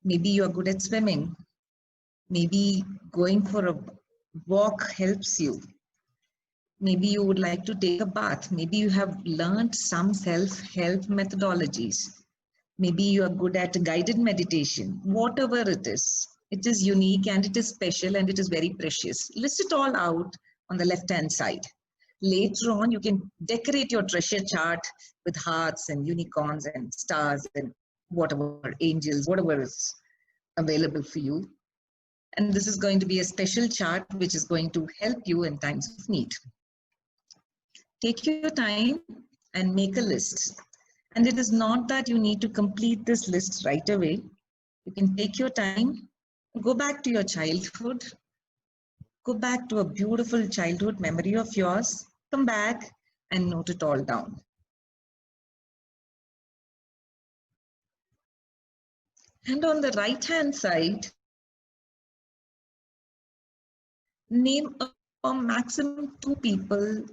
Maybe you're good at swimming. Maybe going for a walk helps you. Maybe you would like to take a bath. Maybe you have learned some self-help methodologies. Maybe you are good at guided meditation. Whatever it is unique and it is special and it is very precious. List it all out on the left-hand side. Later on, you can decorate your treasure chart with hearts and unicorns and stars and whatever, angels, whatever is available for you. And this is going to be a special chart which is going to help you in times of need. Take your time and make a list. And it is not that you need to complete this list right away. You can take your time, go back to your childhood, go back to a beautiful childhood memory of yours, come back and note it all down. And on the right hand side, name a maximum 2 people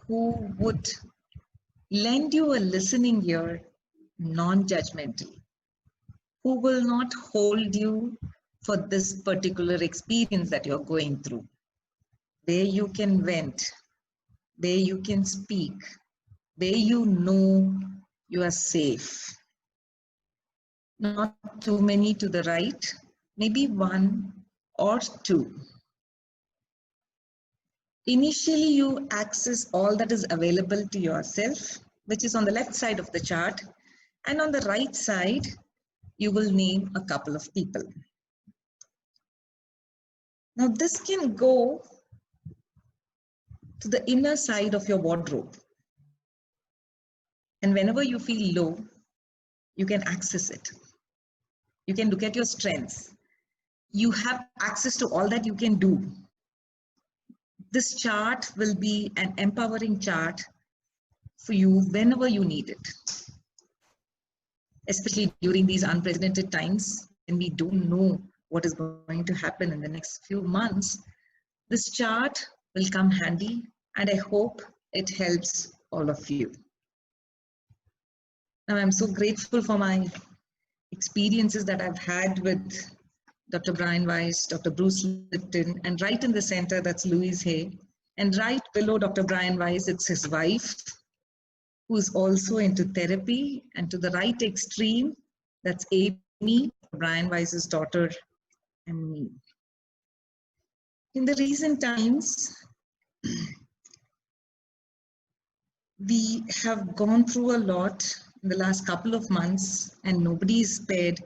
who would lend you a listening ear non-judgmentally, who will not hold you for this particular experience that you're going through, where you can vent, where you can speak, where you know you are safe. Not too many to the right, maybe 1 or 2. Initially, you access all that is available to yourself, which is on the left side of the chart. And on the right side, you will name a couple of people. Now, this can go to the inner side of your wardrobe. And whenever you feel low, you can access it. You can look at your strengths. You have access to all that you can do. This chart will be an empowering chart for you whenever you need it. Especially during these unprecedented times when we don't know what is going to happen in the next few months, this chart will come handy, and I hope it helps all of you. Now, I'm so grateful for my experiences that I've had with Dr. Brian Weiss, Dr. Bruce Lipton, and right in the center, that's Louise Hay. And right below Dr. Brian Weiss, it's his wife, who's also into therapy. And to the right extreme, that's Amy, Brian Weiss's daughter, and me. In the recent times, we have gone through a lot in the last couple of months, and nobody is spared.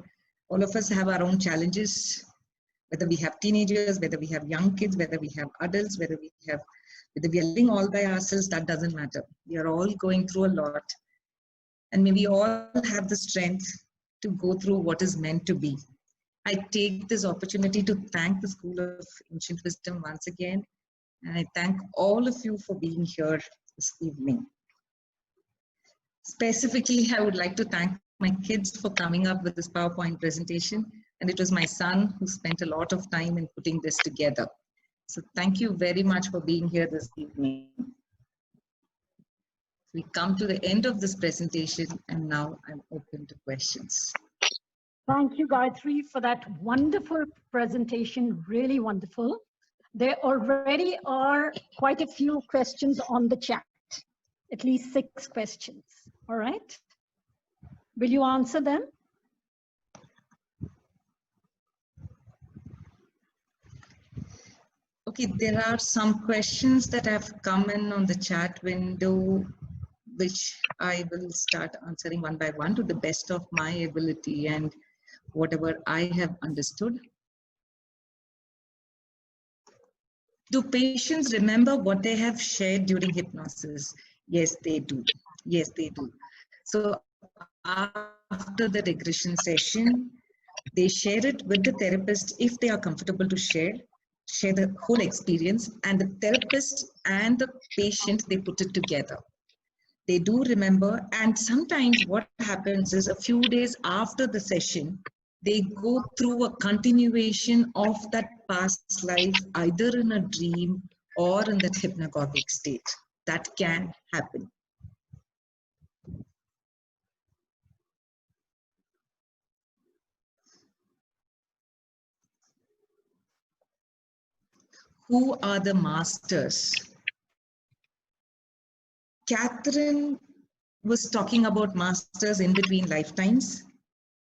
All of us have our own challenges, whether we have teenagers, whether we have young kids, whether we have adults, whether we are living all by ourselves, that doesn't matter. We are all going through a lot. And may we all have the strength to go through what is meant to be. I take this opportunity to thank the School of Ancient Wisdom once again. And I thank all of you for being here this evening. Specifically, I would like to thank my kids for coming up with this PowerPoint presentation. And it was my son who spent a lot of time in putting this together. So thank you very much for being here this evening. We come to the end of this presentation, and now I'm open to questions. Thank you, Gayatri, for that wonderful presentation, really wonderful. There already are quite a few questions on the chat, at least 6 questions, all right? Will you answer them? Okay, there are some questions that have come in on the chat window, which I will start answering one by one to the best of my ability and whatever I have understood. Do patients remember what they have shared during hypnosis? Yes, they do. Yes, they do. So after the regression session, they share it with the therapist if they are comfortable to share the whole experience, and the therapist and the patient, they put it together. They do remember, and sometimes what happens is a few days after the session, they go through a continuation of that past life, either in a dream or in that hypnagogic state. That can happen. Who are the masters? Catherine was talking about masters in between lifetimes,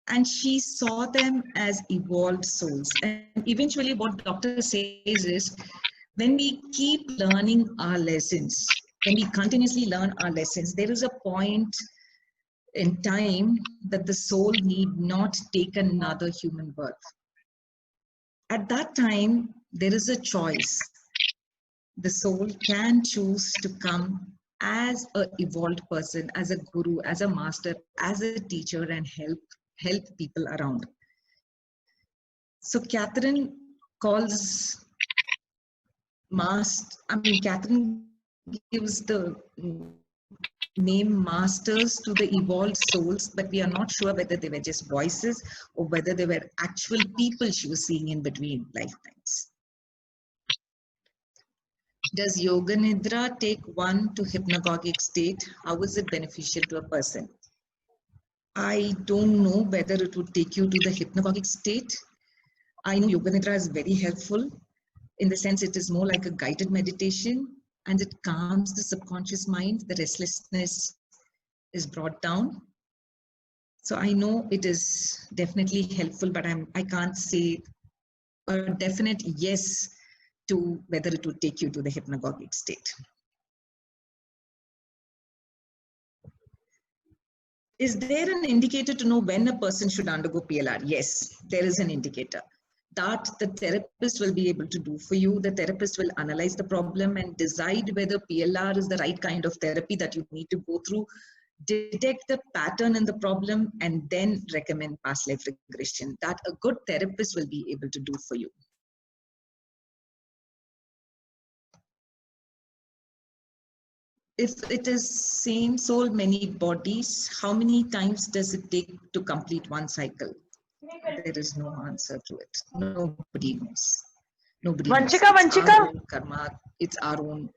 and she saw them as evolved souls. And eventually what doctor says is, when we keep learning our lessons, when we continuously learn our lessons, there is a point in time that the soul need not take another human birth. At that time, there is a choice. The soul can choose to come as an evolved person, as a guru, as a master, as a teacher, and help people around. So Catherine calls Catherine gives the name masters to the evolved souls, but we are not sure whether they were just voices or whether they were actual people she was seeing in between lifetimes. Does Yoga Nidra take one to hypnagogic state? How is it beneficial to a person? I don't know whether it would take you to the hypnagogic state. I know Yoga Nidra is very helpful in the sense it is more like a guided meditation and it calms the subconscious mind. The restlessness is brought down. So I know it is definitely helpful, but I can't say a definite yes to whether it would take you to the hypnagogic state. Is there an indicator to know when a person should undergo PLR? Yes, there is an indicator. That the therapist will be able to do for you. The therapist will analyze the problem and decide whether PLR is the right kind of therapy that you need to go through, detect the pattern in the problem, and then recommend past life regression. That a good therapist will be able to do for you. If it is same soul, many bodies, how many times does it take to complete one cycle? There is no answer to it. Nobody knows. Nobody knows. It's our own karma. It's our own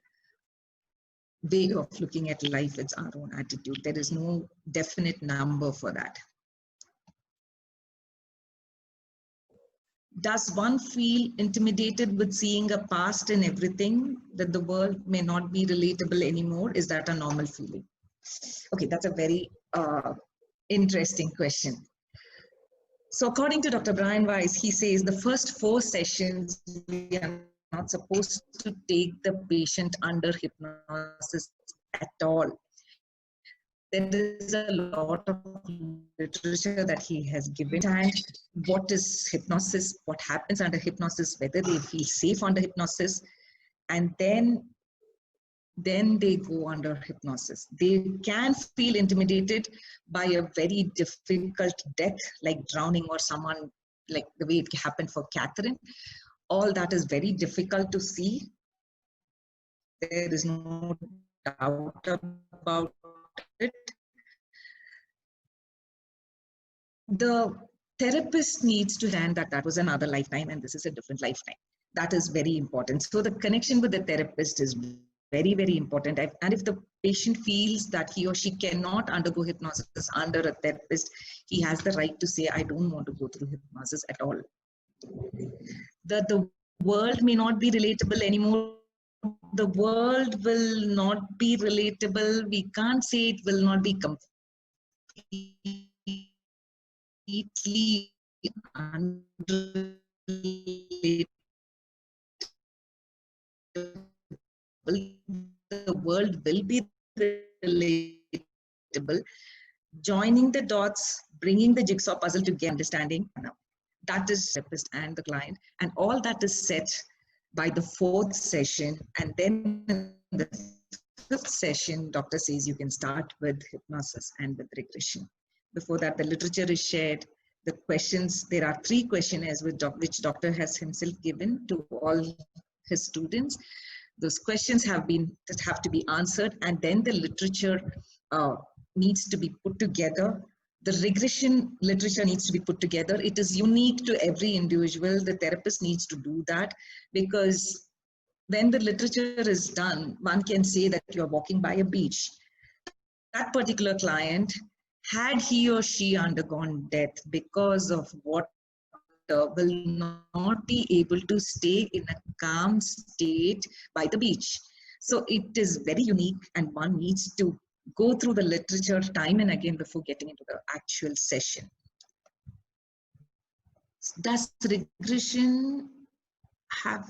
way of looking at life. It's our own attitude. There is no definite number for that. Does one feel intimidated with seeing a past in everything, that the world may not be relatable anymore? Is that a normal feeling? Okay, that's a very interesting question. So according to Dr. Brian Weiss, he says the first 4 sessions, we are not supposed to take the patient under hypnosis at all. There is a lot of literature that he has given. And what is hypnosis? What happens under hypnosis? Whether they feel safe under hypnosis, and then they go under hypnosis. They can feel intimidated by a very difficult death, like drowning or someone, like the way it happened for Catherine. All that is very difficult to see. There is no doubt about it. The therapist needs to understand that that was another lifetime and this is a different lifetime. That is very important. So the connection with the therapist is very, very important. And if the patient feels that he or she cannot undergo hypnosis under a therapist, he has the right to say, I don't want to go through hypnosis at all. The world may not be relatable anymore. The world will not be relatable. We can't say it will not be completely unrelatable. The world will be relatable. Joining the dots, bringing the jigsaw puzzle together, understanding, that is the therapist and the client, and all that is set by the 4th session. And then in the 5th session, doctor says you can start with hypnosis and with regression. Before that, the literature is shared. The questions, there are 3 questionnaires which doctor has himself given to all his students. Those questions have to be answered, and then the literature needs to be put together. The regression literature needs to be put together. It is unique to every individual. The therapist needs to do that, because when the literature is done, one can say that you're walking by a beach. That particular client, had he or she undergone death because of water, will not be able to stay in a calm state by the beach. So it is very unique, and one needs to go through the literature time and again before getting into the actual session. Does regression have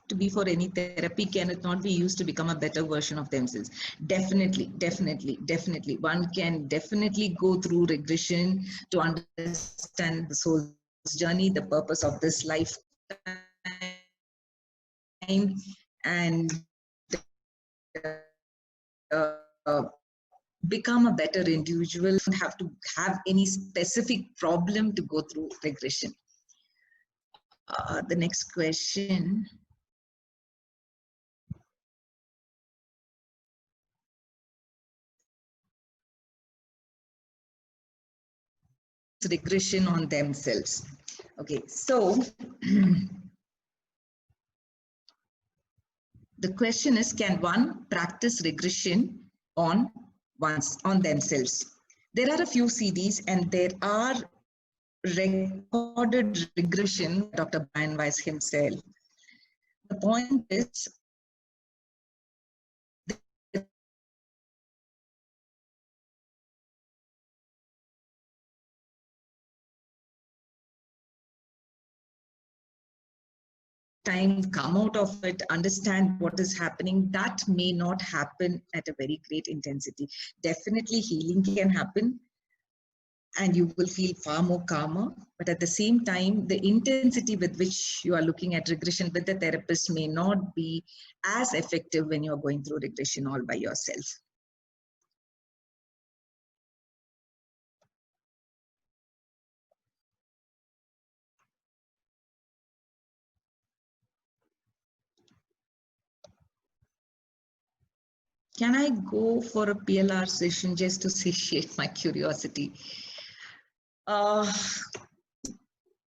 to be for any therapy? Can it not be used to become a better version of themselves? Definitely. One can definitely go through regression to understand the soul's journey, the purpose of this lifetime, and become a better individual. You don't have to have any specific problem to go through regression. The next question. regression on themselves. Okay, so the question is, can one practice regression on themselves? There are a few CDs and there are recorded regression by Dr. Brian Weiss himself. The point is, time, come out of it, understand what is happening. That may not happen at a very great intensity. Definitely healing can happen and you will feel far more calmer. But at the same time, the intensity with which you are looking at regression with the therapist may not be as effective when you're going through regression all by yourself. Can I go for a PLR session just to satiate my curiosity?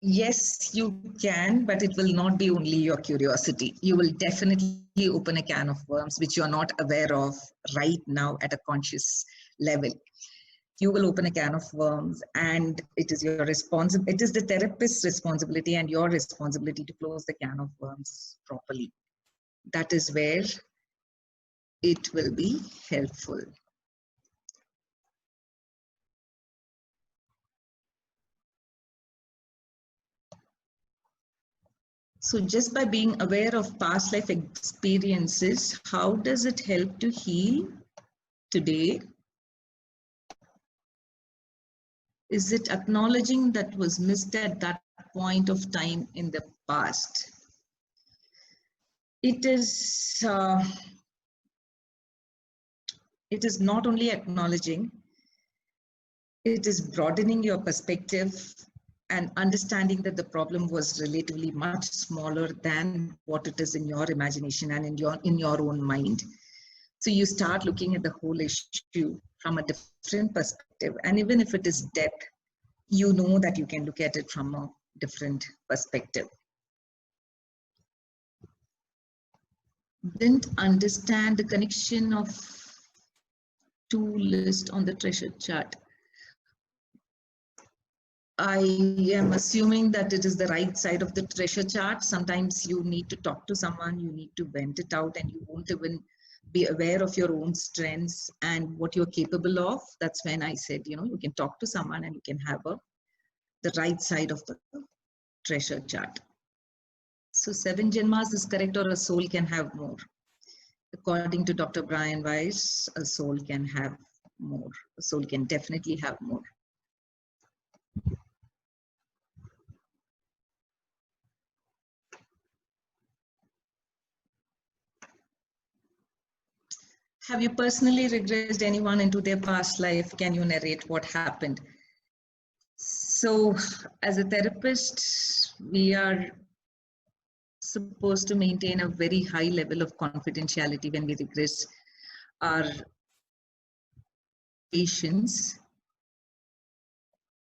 Yes, you can, but it will not be only your curiosity. You will definitely open a can of worms, which you're not aware of right now at a conscious level. You will open a can of worms, and it is your responsibility. It is the therapist's responsibility and your responsibility to close the can of worms properly. That is where it will be helpful. So just by being aware of past life experiences, how does it help to heal today? Is it acknowledging that was missed at that point of time in the past? It is not only acknowledging, it is broadening your perspective and understanding that the problem was relatively much smaller than what it is in your imagination and in your own mind. So you start looking at the whole issue from a different perspective. And even if it is death, you know that you can look at it from a different perspective. Didn't understand the connection of two lists on the treasure chart. I am assuming that it is the right side of the treasure chart. Sometimes you need to talk to someone, you need to vent it out, and you won't even be aware of your own strengths and what you're capable of. That's when I said, you know, you can talk to someone and you can have the right side of the treasure chart. So 7 Janmas is correct, or a soul can have more. According to Dr. Brian Weiss, a soul can have more. A soul can definitely have more. Have you personally regressed anyone into their past life? Can you narrate what happened? So as a therapist, we are supposed to maintain a very high level of confidentiality when we regress our patients.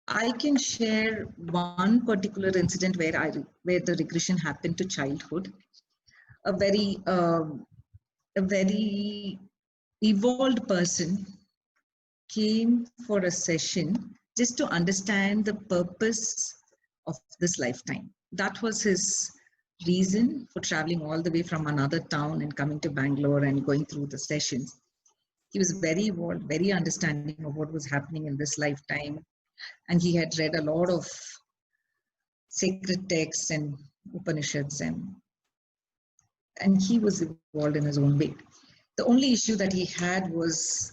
I can share one particular incident where the regression happened to childhood. A very evolved person came for a session just to understand the purpose of this lifetime. That was his reason for traveling all the way from another town and coming to Bangalore and going through the sessions. He was very evolved, very understanding of what was happening in this lifetime. And he had read a lot of sacred texts and Upanishads, and he was evolved in his own way. The only issue that he had was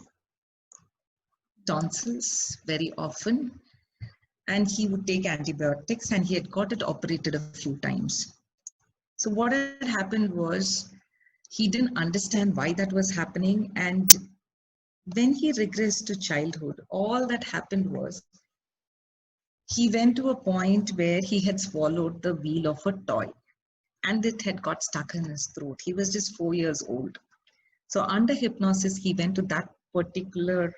tonsils very often, and he would take antibiotics, and he had got it operated a few times. So what had happened was he didn't understand why that was happening, and when he regressed to childhood, all that happened was he went to a point where he had swallowed the wheel of a toy and it had got stuck in his throat. He was just 4 years old. So under hypnosis, he went to that particular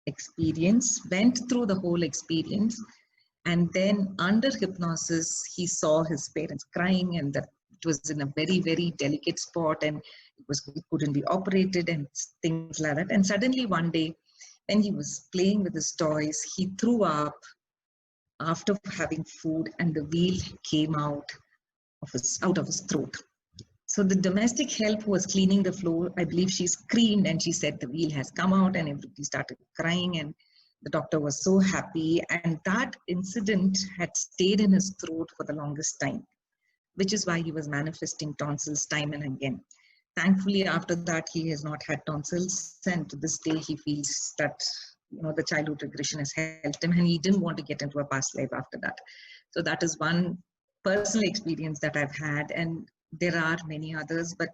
experience, went through the whole experience, And then under hypnosis, he saw his parents crying, and that it was in a very, very delicate spot, and it couldn't be operated and things like that. And suddenly one day, when he was playing with his toys, he threw up after having food, and the wheal came out of his throat. So the domestic help who was cleaning the floor, I believe she screamed and she said the wheel has come out, and everybody started crying, and the doctor was so happy. And that incident had stayed in his throat for the longest time, which is why he was manifesting tonsils time and again. Thankfully, after that, he has not had tonsils, and to this day, he feels that the childhood regression has helped him, and he didn't want to get into a past life after that. So that is one personal experience that I've had, and there are many others, but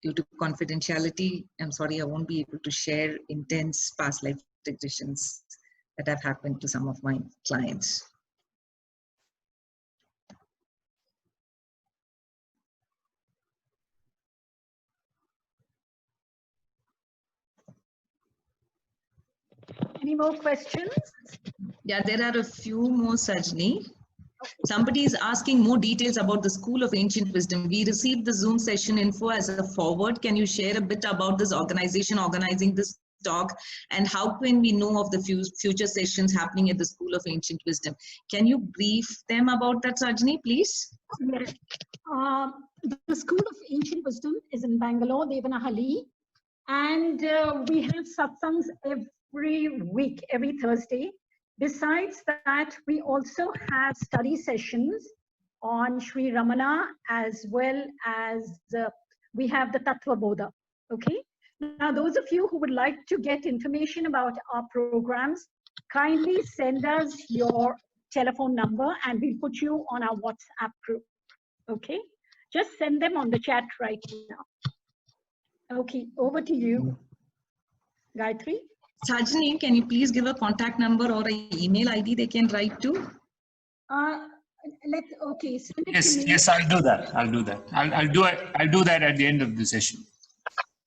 due to confidentiality, I'm sorry, I won't be able to share intense past life regressions that have happened to some of my clients. Any more questions? Yeah, there are a few more, Sajni. Somebody is asking more details about the School of Ancient Wisdom. We received the Zoom session info as a forward. Can you share a bit about this organization organizing this talk, and how can we know of the future sessions happening at the School of Ancient Wisdom? Can you brief them about that, Sajni, please? Yes. The School of Ancient Wisdom is in Bangalore, Devanahalli, and we have satsangs every week, every Thursday. Besides that, we also have study sessions on Sri Ramana, as well as we have the Tattva Bodha. Okay. Now, those of you who would like to get information about our programs, kindly send us your telephone number and we'll put you on our WhatsApp group. Okay. Just send them on the chat right now. Okay. Over to you, Gayatri. Sajni, can you please give a contact number or an email ID they can write to? Okay. Yes, I'll do that. I'll do that at the end of the session.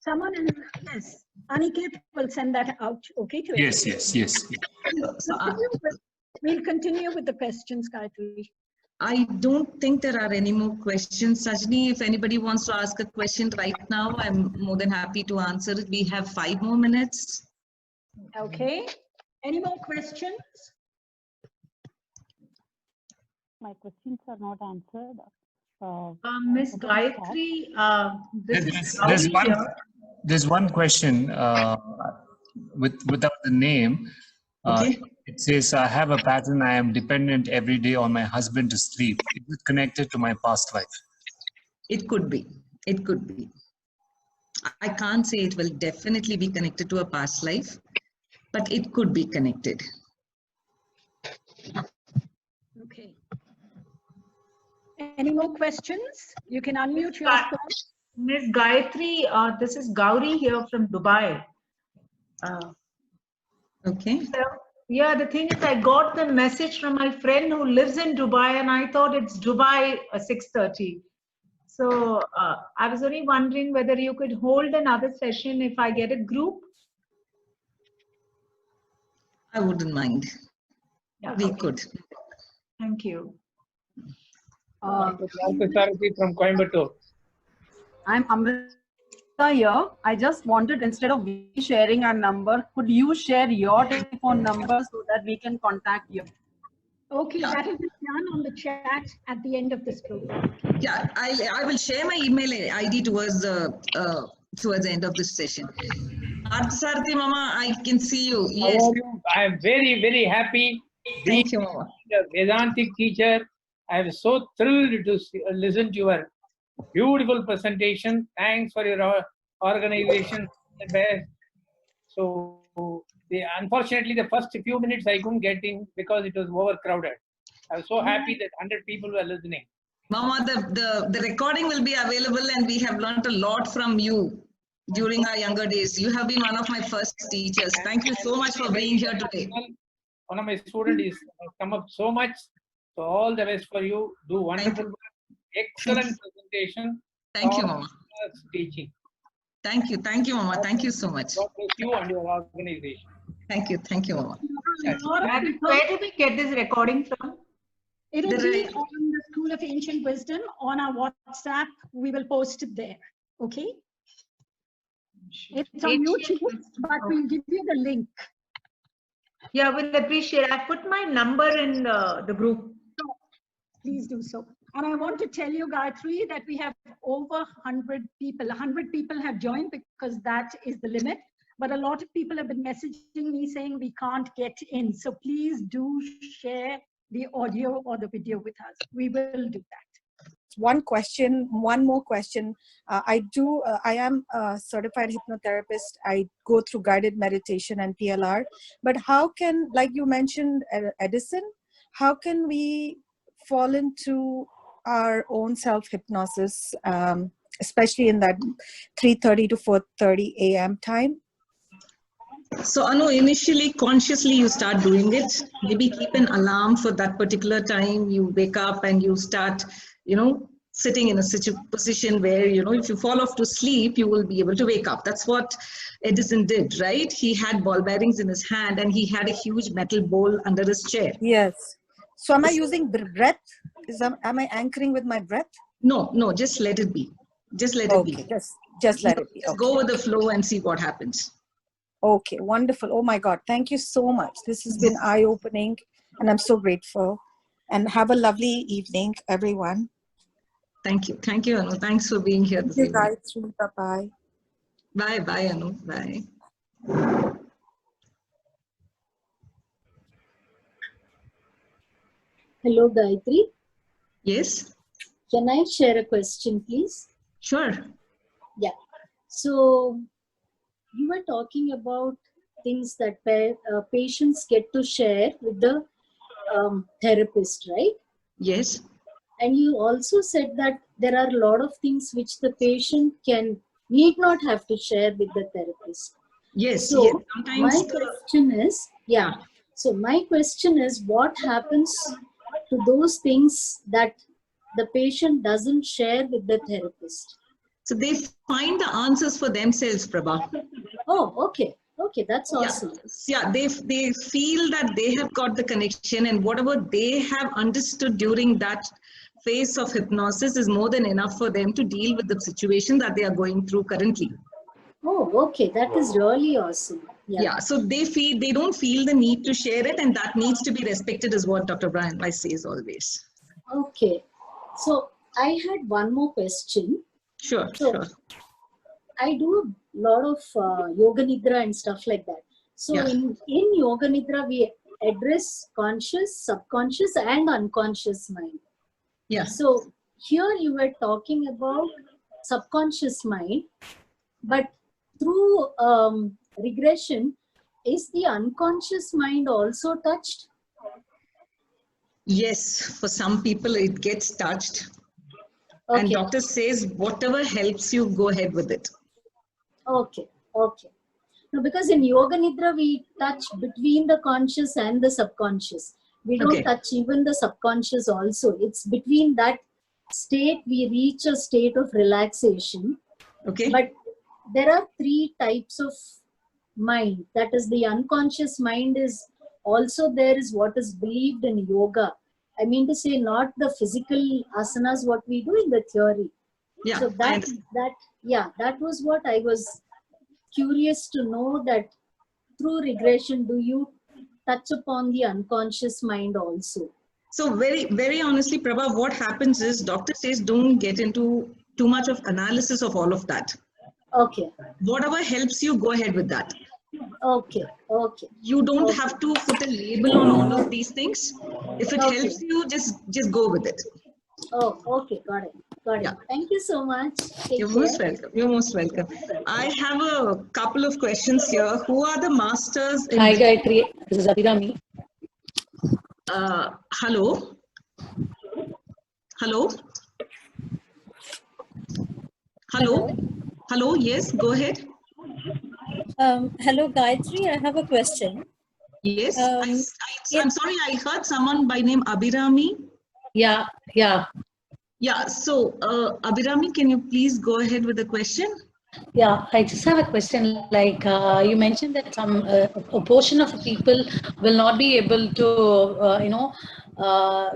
Someone yes, Aniket will send that out. Okay. To yes. We'll continue with the questions, Gayatri. I don't think there are any more questions. Sajni, if anybody wants to ask a question right now, I'm more than happy to answer it. We have 5 more minutes. Okay. Any more questions? My questions are not answered. Ms. Gayatri, there's one question without the name. Okay. It says, I have a pattern. I am dependent every day on my husband to sleep. Is it connected to my past life? It could be. It could be. I can't say it will definitely be connected to a past life, but it could be connected. Okay. Any more questions? You can unmute yourself. Ms. Gayatri, this is Gauri here from Dubai. Okay. So, yeah, the thing is, I got the message from my friend who lives in Dubai, and I thought it's Dubai 6:30. So I was only wondering whether you could hold another session if I get a group. I wouldn't mind. Yeah, We okay. could. Thank you. From Coimbatore. I'm Amrita here. I just wanted, instead of we sharing our number, could you share your telephone number so that we can contact you? Okay, that will be done on the chat at the end of this program. Yeah, I will share my email ID towards the end of this session. Arthasarathi Mama, I can see you. Yes. How are you? I am very, very happy. Thank you, Mama. A Vedantic teacher. I am so thrilled to listen to your beautiful presentation. Thanks for your organization. The best. So, unfortunately, the first few minutes I couldn't get in because it was overcrowded. I was so happy that 100 people were listening. Mama, the recording will be available, and we have learned a lot from you during our younger days. You have been one of my first teachers. Thank you so much for being here today. One of my students has come up so much. So all the best for you. Do wonderful work. Excellent presentation. Thank you, Mama. Teaching. Thank you, Mama. Thank you so much. God bless you and your organization. Thank you, Mama. Where did we get this recording from? It'll The be right- on the School of Ancient Wisdom on our WhatsApp. We will post it there. Okay. It's on Ancient YouTube, wisdom. but we'll give you the link. Yeah, we'll appreciate. I put my number in the group. Please do so. And I want to tell you, Gayatri, that we have over 100 people. 100 people have joined because that is the limit. But a lot of people have been messaging me saying we can't get in. So please do share the audio or the video with us. We will do that. One more question. I am a certified hypnotherapist. I go through guided meditation and PLR. But how can, like you mentioned, Edison, how can we fall into our own self-hypnosis, especially in that 3:30 to 4:30 a.m. time? So Anu, initially consciously you start doing it. Maybe keep an alarm for that particular time. You wake up and you start, sitting in a position where, if you fall off to sleep, you will be able to wake up. That's what Edison did, right? He had ball bearings in his hand and he had a huge metal bowl under his chair. Yes. So am I using breath? Am I anchoring with my breath? No, just let it be. Just let it be. Just let it be. Just go with the flow and see what happens. Okay, wonderful. Oh my God, thank you so much. This has been eye-opening and I'm so grateful. And have a lovely evening, everyone. Thank you. Thank you, Anu. Thanks for being here this evening. Bye-bye. Bye, Anu. Bye. Hello, Gayatri. Yes? Can I share a question, please? Sure. Yeah. So, you were talking about things that patients get to share with the therapist, right? Yes. And you also said that there are a lot of things which the patient need not have to share with the therapist. Yes. So yes. Sometimes my question is, what happens to those things that the patient doesn't share with the therapist? So they find the answers for themselves, Prabha. Oh, okay. Okay, that's awesome. Yeah, they feel that they have got the connection and whatever they have understood during that phase of hypnosis is more than enough for them to deal with the situation that they are going through currently. Oh, okay. That is really awesome. Yeah, so they don't feel the need to share it, and that needs to be respected is what Dr. Brian Weiss says always. Okay. So I had one more question. Sure. I do a lot of yoga nidra and stuff like that. So in yoga nidra, we address conscious, subconscious and unconscious mind. Yeah. So here you were talking about subconscious mind, but through regression, is the unconscious mind also touched? Yes, for some people it gets touched. Okay. And doctor says whatever helps you, go ahead with it. Okay. No, because in yoga nidra we touch between the conscious and the subconscious. We don't touch even the subconscious also. It's between that state we reach a state of relaxation. Okay. But there are 3 types of mind. That is, the unconscious mind is also there is what is believed in yoga. I mean to say, not the physical asanas what we do in the theory. Yeah. So that was what I was curious to know, that through regression, do you touch upon the unconscious mind also? So very, very honestly, Prabha, what happens is doctor says don't get into too much of analysis of all of that. Okay. Whatever helps you, go ahead with that. Okay. You don't have to put a label on all of these things. If it helps you, just go with it. Oh, okay. Got it. Yeah. Thank you so much. You're most welcome. I have a couple of questions here. Who are the masters? Hi, Gayatri. This is Abhirami. Hello. Yes, go ahead. Hello, Gayatri. I have a question. Yes. I'm sorry, I heard someone by name Abhirami. Yeah. So, Abhirami, can you please go ahead with the question? Yeah, I just have a question. Like you mentioned that some a portion of people will not be able to,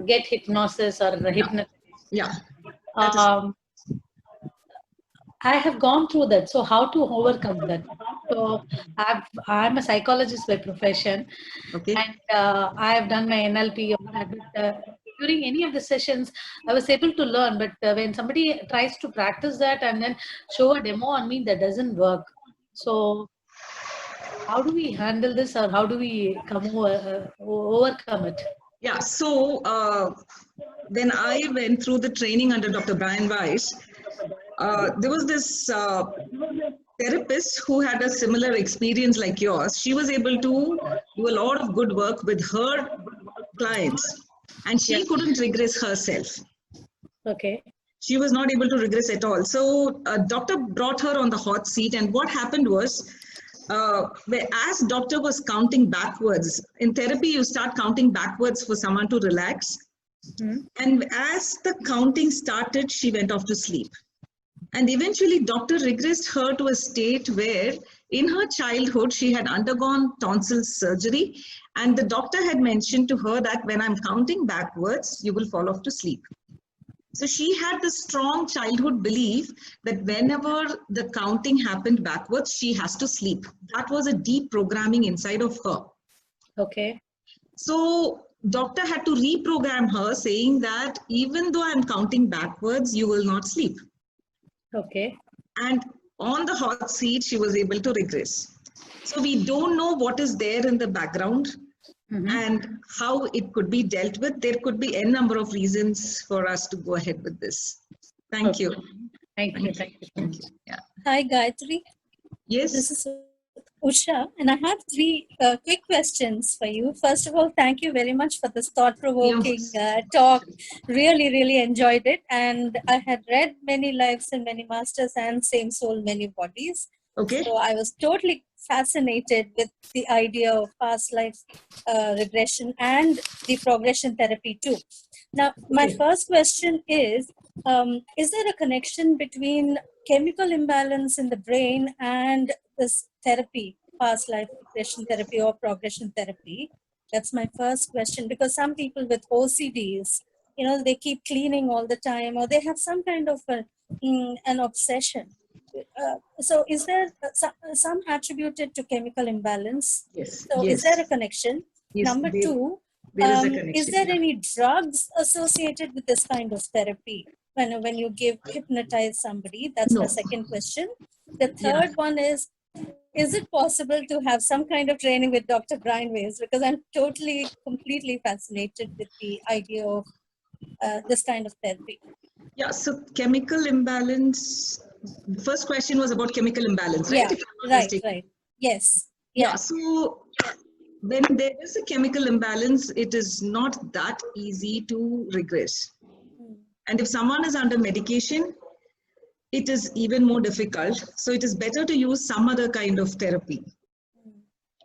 get hypnosis or hypnosis. Yeah. I have gone through that. So how to overcome that? So I'm a psychologist by profession, okay, and I have done my NLP. During any of the sessions, I was able to learn. But when somebody tries to practice that and then show a demo on me, that doesn't work. So how do we handle this, or how do we overcome it? Yeah. So when I went through the training under Dr. Brian Weiss, there was this therapist who had a similar experience like yours. She was able to do a lot of good work with her clients, and she couldn't regress herself. Okay. She was not able to regress at all. So doctor brought her on the hot seat, and what happened was, as doctor was counting backwards, in therapy you start counting backwards for someone to relax. And as the counting started, she went off to sleep. And eventually doctor regressed her to a state where in her childhood she had undergone tonsil surgery, and the doctor had mentioned to her that when I'm counting backwards, you will fall off to sleep. So she had the strong childhood belief that whenever the counting happened backwards, she has to sleep. That was a deep programming inside of her. Okay. So doctor had to reprogram her, saying that even though I'm counting backwards, you will not sleep. Okay. And on the hot seat, she was able to regress. So we don't know what is there in the background and how it could be dealt with. There could be n number of reasons for us to go ahead with this. Thank you. Thank you. Thank you. Thank you. Yeah. Hi, Gayatri. Yes. This is Usha, and I have three quick questions for you. First of all, thank you very much for this thought-provoking talk. Really, really enjoyed it. And I had read Many Lives and Many Masters and Same Soul, Many Bodies. Okay. So I was totally fascinated with the idea of past life regression and the progression therapy too. Now, my first question is there a connection between chemical imbalance in the brain and this therapy, past life regression therapy or progression therapy? That's my first question, because some people with OCDs, you know, they keep cleaning all the time, or they have some kind of an obsession. So is there some attributed to chemical imbalance? Yes. So yes. Is there a connection? Yes, Number two, there is a connection. is there any drugs associated with this kind of therapy? When you hypnotize somebody? That's my second question. The third one is it possible to have some kind of training with Dr. Brian Weiss? Because I'm completely fascinated with the idea of this kind of therapy. Yeah, so chemical imbalance, first question was about chemical imbalance, right? Yeah, right. Yes. Yeah, so when there is a chemical imbalance, it is not that easy to regress. And if someone is under medication, it is even more difficult. So it is better to use some other kind of therapy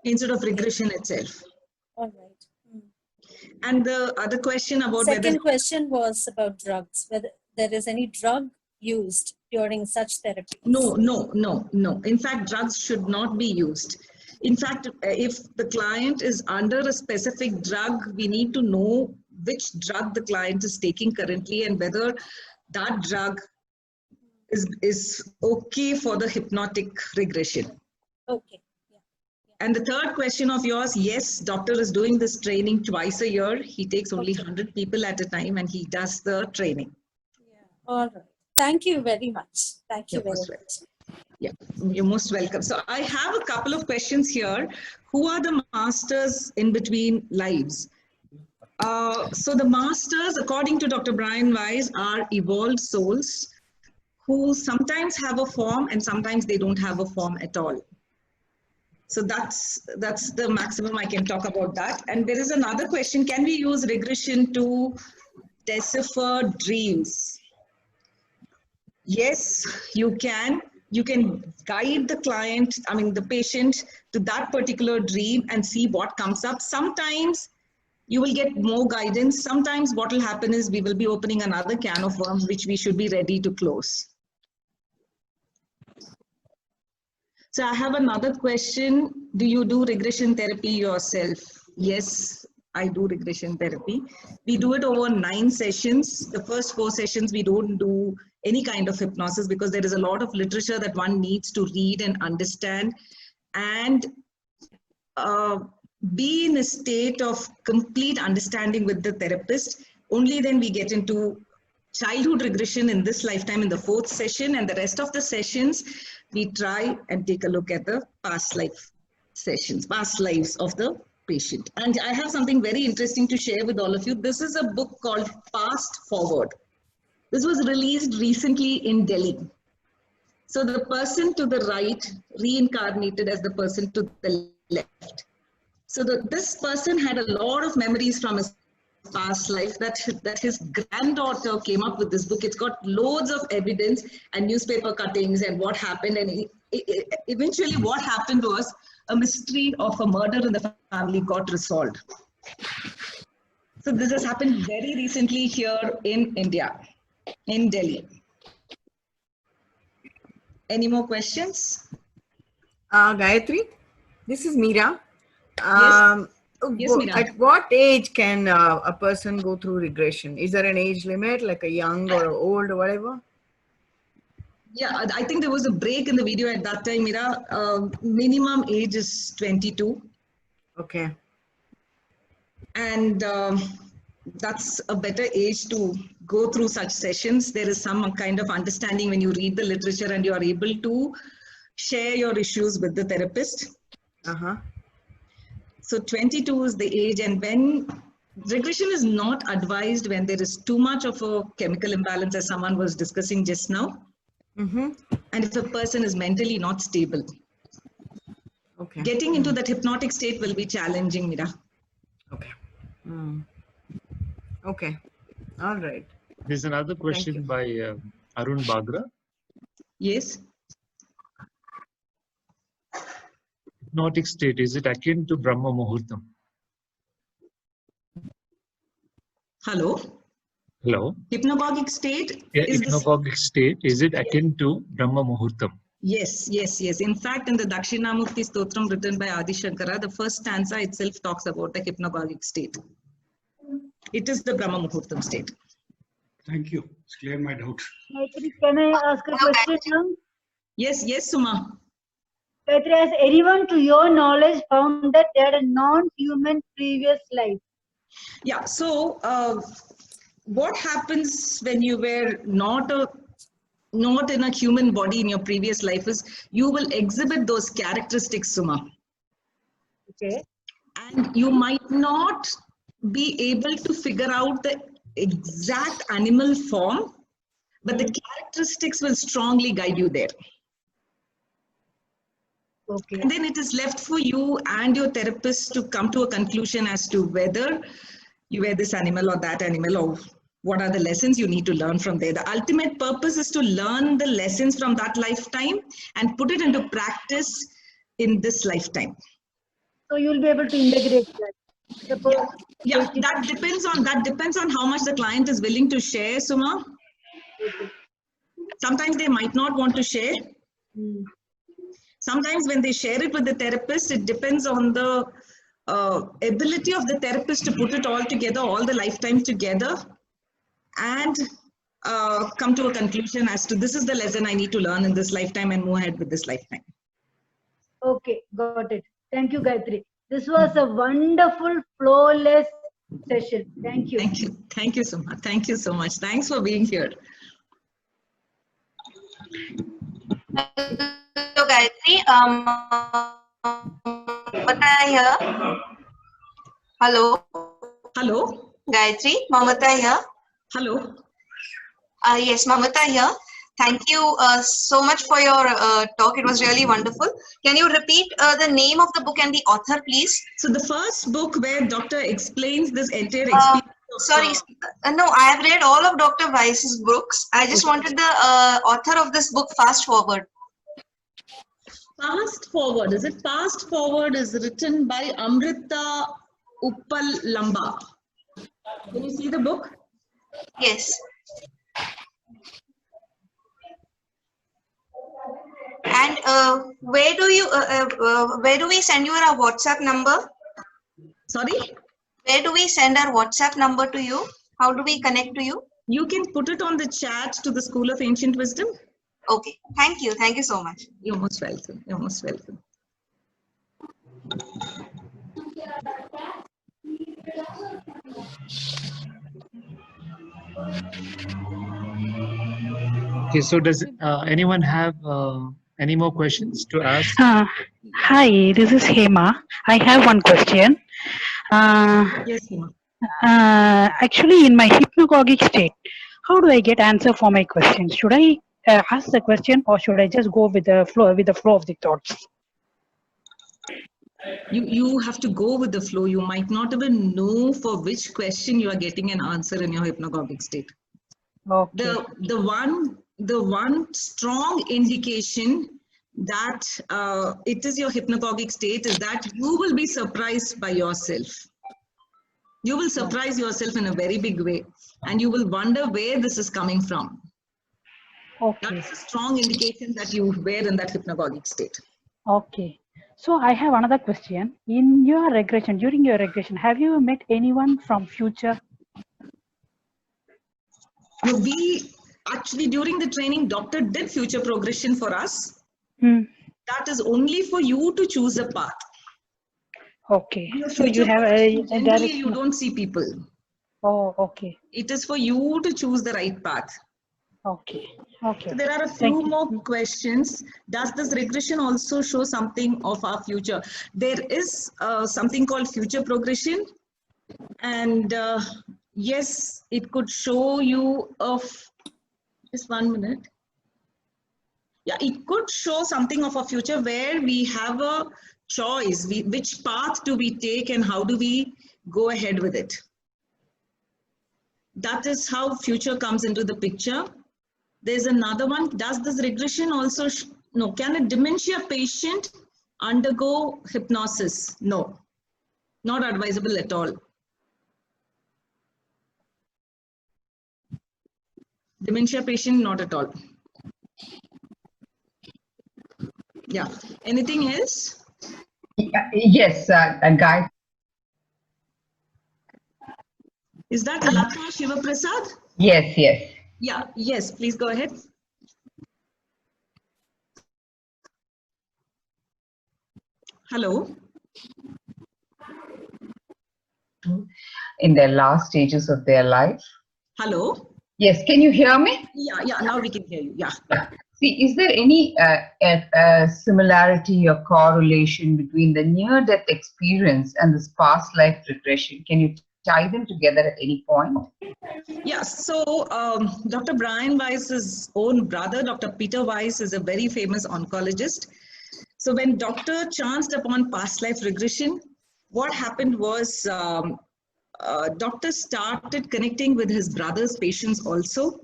instead of regression itself. All right. And the other question about Second question was about drugs, whether there is any drug used during such therapy. No. In fact, drugs should not be used. In fact, if the client is under a specific drug, we need to know which drug the client is taking currently and whether that drug is okay for the hypnotic regression. Okay. And the third question of yours, yes, doctor is doing this training twice a year. He takes only 100 people at a time and he does the training. All right. Thank you very much. Thank you very much. Yeah, you're most welcome. So I have a couple of questions here. Who are the masters in between lives? So the masters, according to Dr. Brian Weiss, are evolved souls who sometimes have a form and sometimes they don't have a form at all. So that's the maximum I can talk about that. And there is another question, can we use regression to decipher dreams? Yes, you can. You can guide the client, the patient, to that particular dream and see what comes up. Sometimes you will get more guidance. Sometimes what will happen is we will be opening another can of worms, which we should be ready to close. So I have another question. Do you do regression therapy yourself? Yes, I do regression therapy. We do it over 9 sessions. The first 4 sessions, we don't do any kind of hypnosis because there is a lot of literature that one needs to read and understand and be in a state of complete understanding with the therapist. Only then we get into childhood regression in this lifetime in the 4th session, and the rest of the sessions we try and take a look at the past life sessions, past lives of the patient. And I have something very interesting to share with all of you. This is a book called Past Forward. This was released recently in Delhi. So the person to the right reincarnated as the person to the left. So this person had a lot of memories from his past life that his granddaughter came up with this book. It's got loads of evidence and newspaper cuttings and what happened, and eventually what happened was a mystery of a murder in the family got resolved. So this has happened very recently here in India, in Delhi. Any more questions? Gayatri, this is Meera. Yes, Meera. At what age can a person go through regression? Is there an age limit, like a young or old or whatever? Yeah, I think there was a break in the video at that time, Meera. Minimum age is 22. Okay. And that's a better age to go through such sessions. There is some kind of understanding when you read the literature and you are able to share your issues with the therapist. So 22 is the age, and when regression is not advised when there is too much of a chemical imbalance, as someone was discussing just now, and if a person is mentally not stable. Okay. Getting into that hypnotic state will be challenging, Meera. Okay. Okay. All right. There's another question by Arun Bagra. Yes. Hypnotic state, is it akin to Brahma Muhurtam? Hello? Hello? Hypnagogic state? Yeah, hypnagogic state, is it akin to Brahma Muhurtam? Yes, yes, yes. In fact, in the Dakshinamurti Stotram written by Adi Shankara, the first stanza itself talks about the hypnagogic state. It is the Brahma Muhurtam state. Thank you. It's cleared my doubt. Can I ask a question now? Yes, yes, Suma. Gayatri, has anyone to your knowledge found that they had a non-human previous life? Yeah, so what happens when you were not in a human body in your previous life is you will exhibit those characteristics, Suma. Okay. And you might not be able to figure out the exact animal form, but the characteristics will strongly guide you there. Okay. And then it is left for you and your therapist to come to a conclusion as to whether you were this animal or that animal, or what are the lessons you need to learn from there. The ultimate purpose is to learn the lessons from that lifetime and put it into practice in this lifetime. So you'll be able to integrate that. Yeah, that depends on how much the client is willing to share, Suma. Sometimes they might not want to share. Sometimes when they share it with the therapist, it depends on the ability of the therapist to put it all together, all the lifetimes together, and come to a conclusion as to this is the lesson I need to learn in this lifetime and move ahead with this lifetime. Okay, got it. Thank you, Gayatri. This was a wonderful, flawless session. Thank you. Thank you. Thank you so much. Thank you so much. Thanks for being here. Hello, Gayatri. Mamata here. Hello. Hello. Gayatri, Mamata here. Hello. Yes, Mamata here. Thank you so much for your talk. It was really wonderful. Can you repeat the name of the book and the author, please? So the first book where doctor explains this entire experience. Sorry, no, I have read all of Dr. Weiss's books. I just wanted the author of this book, Fast Forward. Fast Forward. Is it Fast Forward is written by Amrita Uppal Lamba. Can you see the book? Yes. And where do we send you our WhatsApp number? Sorry? Where do we send our WhatsApp number to you? How do we connect to you? You can put it on the chat to the School of Ancient Wisdom. Okay. Thank you. Thank you so much. You're most welcome. You're most welcome. Okay, so does anyone have any more questions to ask? Hi, this is Hema. I have one question. Yes, Hema. Actually, in my hypnagogic state, how do I get answer for my questions? Should I ask the question, or should I just go with the flow of the thoughts? You have to go with the flow. You might not even know for which question you are getting an answer in your hypnagogic state. Okay. The one strong indication that it is your hypnagogic state is that you will be surprised by yourself. You will surprise yourself in a very big way, and you will wonder where this is coming from. Okay. That's a strong indication that you were in that hypnagogic state. Okay. So I have another question. In your regression, during your regression, have you met anyone from future? No, we actually, during the training, doctor did future progression for us. That is only for you to choose a path. Okay. So you have generally you don't see people. Oh, okay. It is for you to choose the right path. Okay. Okay. So there are a few more questions. Does this regression also show something of our future? There is something called future progression, and yes, it could show you of just 1 minute. Yeah, it could show something of a future where we have a choice. Which path do we take and how do we go ahead with it? That is how future comes into the picture. There's another one. Does this regression also, no, can a dementia patient undergo hypnosis? No, not advisable at all. Dementia patient, not at all. Yeah. Anything else? Yes, Guy. Is that Lata Shivaprasad? Yes, yes. Yeah, yes, please go ahead. Hello. In their last stages of their life. Hello. Yes, can you hear me? Yeah, now we can hear you. Yeah. See, is there any similarity or correlation between the near-death experience and this past life regression? Can you tie them together at any point? Yes, so Dr. Brian Weiss's own brother, Dr. Peter Weiss, is a very famous oncologist. So when doctor chanced upon past life regression, what happened was doctor started connecting with his brother's patients also.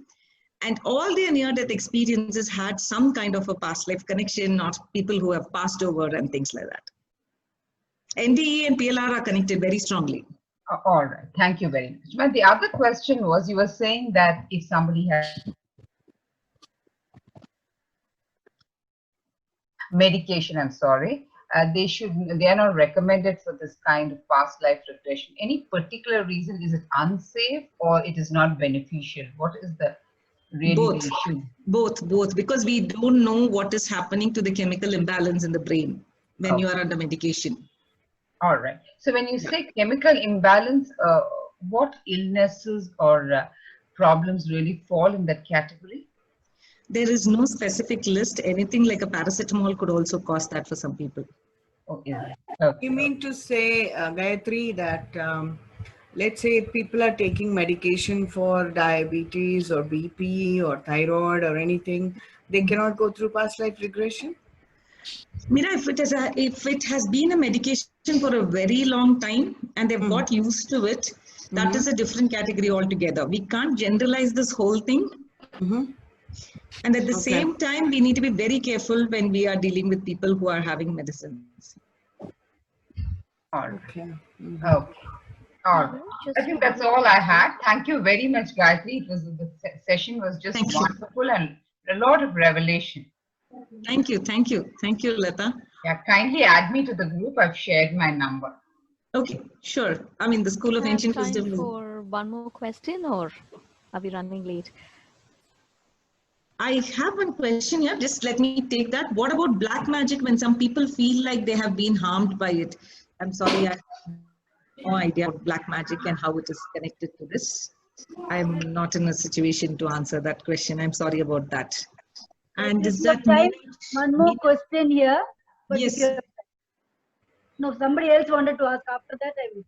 And all their near-death experiences had some kind of a past life connection, or people who have passed over and things like that. NDE and PLR are connected very strongly. All right, thank you very much. But the other question was, you were saying that if somebody has medication, I'm sorry, they are not recommended for this kind of past life regression. Any particular reason? Is it unsafe or it is not beneficial? What is the really issue? Both, because we don't know what is happening to the chemical imbalance in the brain when you are under medication. All right. So when you say chemical imbalance, what illnesses or problems really fall in that category? There is no specific list. Anything like a paracetamol could also cause that for some people. Oh, yeah. Okay. You mean to say, Gayatri, that let's say people are taking medication for diabetes or BP or thyroid or anything, they cannot go through past life regression? Mira, if it has been a medication for a very long time and they've got used to it, that is a different category altogether. We can't generalize this whole thing. And at the same time, we need to be very careful when we are dealing with people who are having medicines. All right. Okay. All right. I think that's all I had. Thank you very much, Gayatri. The session was just wonderful and a lot of revelation. Thank you, Lata. Yeah, kindly add me to the group. I've shared my number. Okay, sure. I mean, the School of Do I have Ancient time Wisdom. for one more question, or are we running late? I have one question here. Just let me take that. What about black magic when some people feel like they have been harmed by it? I'm sorry, I have no idea about black magic and how it is connected to this. I'm not in a situation to answer that question. I'm sorry about that. And If is you have that time, mean? one more question here. But if Yes. you have, no, somebody else wanted to ask. After that, I will.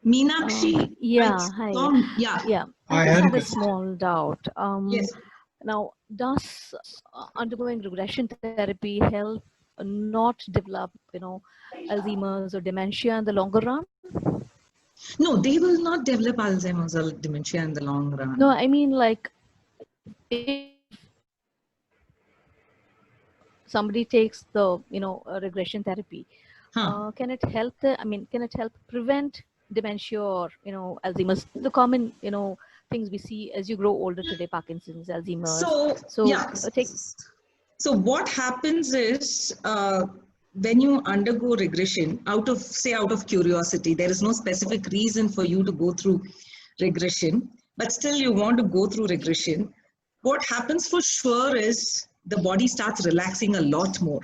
Meenakshi. Yeah, hi. Yeah. Yeah, I I just had a had a question. small doubt. Yes. Now, does undergoing regression therapy help not develop, Alzheimer's or dementia in the longer run? No, they will not develop Alzheimer's or dementia in the long run. No, I mean, like, if somebody takes the, regression therapy, can it help can it help prevent dementia or, Alzheimer's, the common, things we see as you grow older today, Parkinson's, Alzheimer's. So yeah. So what happens is when you undergo regression, out of curiosity, there is no specific reason for you to go through regression, but still you want to go through regression. What happens for sure is the body starts relaxing a lot more.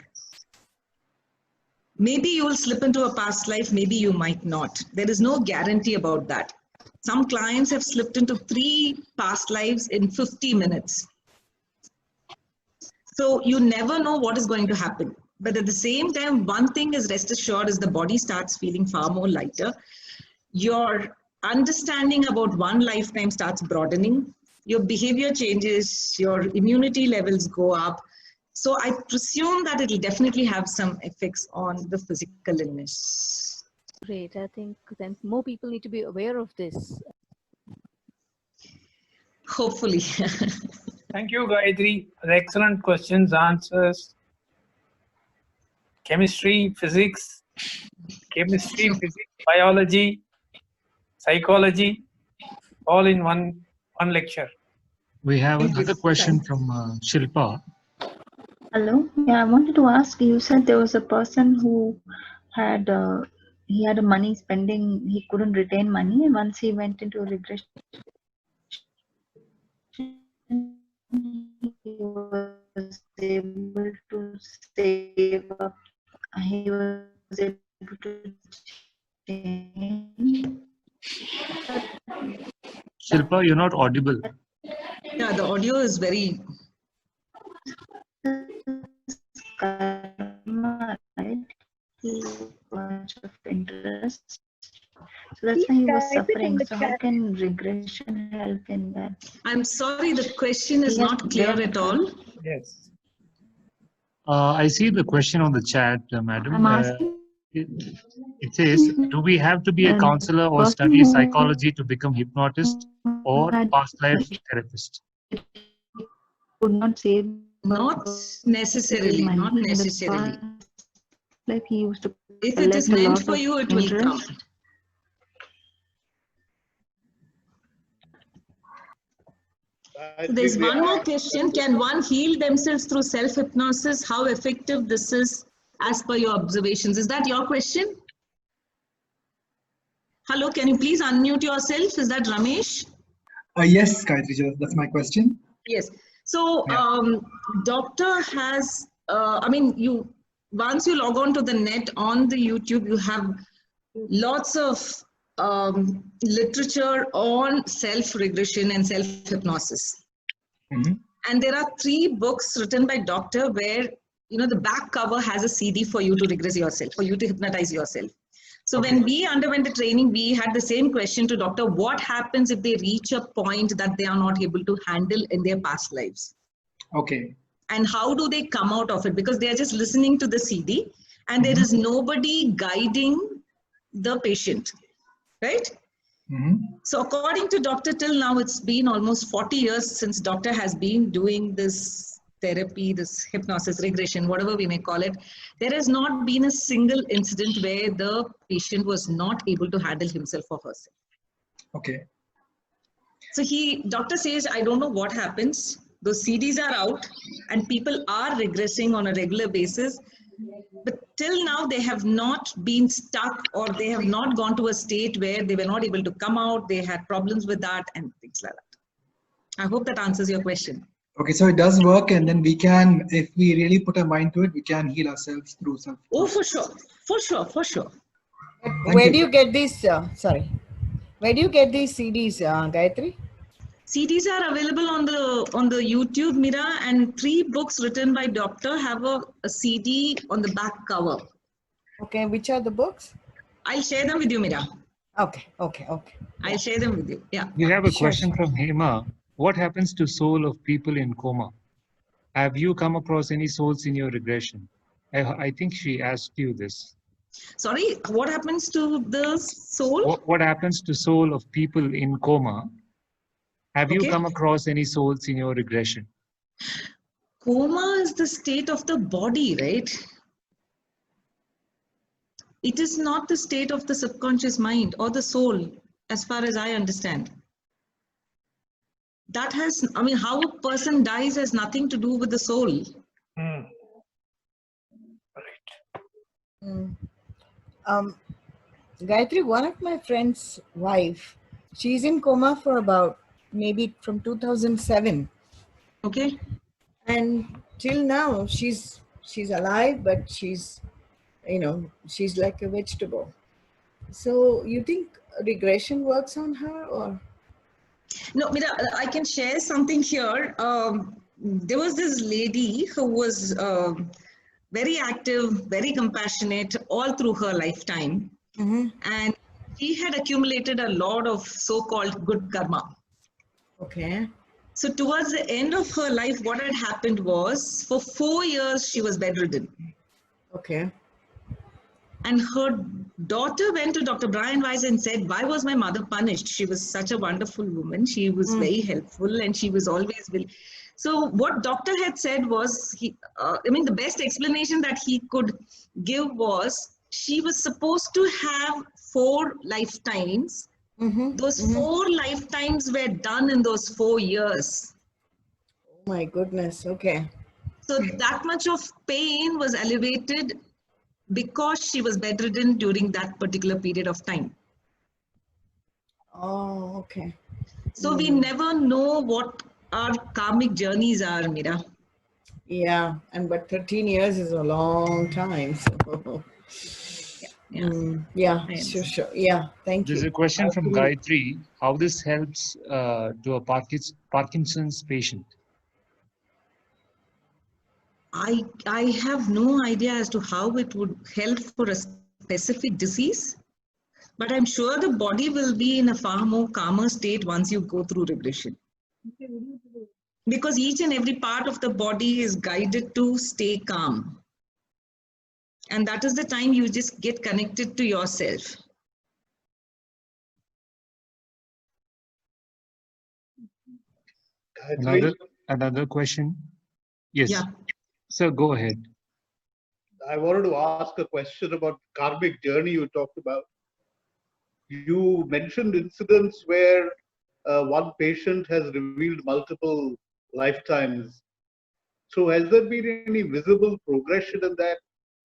Maybe you will slip into a past life, maybe you might not. There is no guarantee about that. Some clients have slipped into 3 past lives in 50 minutes. So you never know what is going to happen. But at the same time, one thing is rest assured is the body starts feeling far more lighter. Your understanding about one lifetime starts broadening. Your behavior changes, your immunity levels go up. So I presume that it will definitely have some effects on the physical illness. Great. I think then more people need to be aware of this. Hopefully. Thank you, Gayatri. Excellent questions, answers. Chemistry, physics, biology, psychology, all in one lecture. We have another question from Shilpa. Hello. Yeah, I wanted to ask. You said there was a person who had he had a money spending. He couldn't retain money, and once he went into regression, he was able to save up. He was able to change. Shilpa, you're not audible. Yeah, the audio is very... Karma, right? Bunch of interest. So that's why he was suffering. So how can regression help in that? I'm sorry, the question is not clear at all. Yes. I see the question on the chat, madam. I'm asking. It says, do we have to be a counselor or study psychology to become hypnotist or past life therapist? Could not save. Not necessarily, not necessarily. Like he used to. If it is meant for you, it will come. So there's one more question. Can one heal themselves through self-hypnosis? How effective this is as per your observations? Is that your question? Hello, can you please unmute yourself? Is that Ramesh? Yes, Gayatri, that's my question. Yes. So, doctor has, once you log on to the net on the YouTube, you have lots of literature on self-regression and self-hypnosis. Mm-hmm. And there are 3 books written by doctor where, the back cover has a CD for you to regress yourself, for you to hypnotize yourself. So when we underwent the training, we had the same question to doctor: what happens if they reach a point that they are not able to handle in their past lives? Okay. And how do they come out of it? Because they are just listening to the CD and there is nobody guiding the patient, right? Mm-hmm. So according to doctor, till now, it's been almost 40 years since doctor has been doing this therapy, this hypnosis, regression, whatever we may call it. There has not been a single incident where the patient was not able to handle himself or herself. Okay. So doctor says, I don't know what happens. Those CDs are out and people are regressing on a regular basis. But till now, they have not been stuck, or they have not gone to a state where they were not able to come out. They had problems with that and things like that. I hope that answers your question. Okay, so it does work, and then we can, if we really put our mind to it, we can heal ourselves through self. Oh, for sure, for sure, for sure. Where do you get these? Sorry, where do you get these CDs, Gayatri? CDs are available on the YouTube, Mira, and 3 books written by doctor have a CD on the back cover. Okay, which are the books? I'll share them with you, Mira. Okay. I'll share them with you. Yeah. We have a question from Hema. What happens to soul of people in coma? Have you come across any souls in your regression? I think she asked you this. Sorry, what happens to the soul? What happens to soul of people in coma? Have you come across any souls in your regression? Coma is the state of the body, right? It is not the state of the subconscious mind or the soul, as far as I understand. That has, I mean, how a person dies has nothing to do with the soul. Gayatri, one of my friend's wife, she's in coma for about maybe from 2007. Okay. And till now, she's alive, but she's, she's like a vegetable. So you think regression works on her, or? No, Mira, I can share something here. There was this lady who was very active, very compassionate all through her lifetime. And she had accumulated a lot of so-called good karma. Okay. So towards the end of her life, what had happened was, for 4 years, she was bedridden. Okay. And her daughter went to Dr. Brian Weiss and said, why was my mother punished? She was such a wonderful woman. She was very helpful, and she was always willing. So what doctor had said was, the best explanation that he could give was, she was supposed to have 4 lifetimes. Those 4 lifetimes were done in those 4 years. Oh my goodness, okay. So that much of pain was elevated because she was bedridden during that particular period of time. Oh, okay. So we never know what our karmic journeys are, Mira. Yeah, but 13 years is a long time. So. Sure. Yeah, thank you. There's a question from Gayatri. How this helps to a Parkinson's patient? I have no idea as to how it would help for a specific disease, but I'm sure the body will be in a far more calmer state once you go through regression. Because each and every part of the body is guided to stay calm. And that is the time you just get connected to yourself. Another question? Yes. Yeah. Sir, go ahead. I wanted to ask a question about karmic journey you talked about. You mentioned incidents where one patient has revealed multiple lifetimes. So has there been any visible progression in that,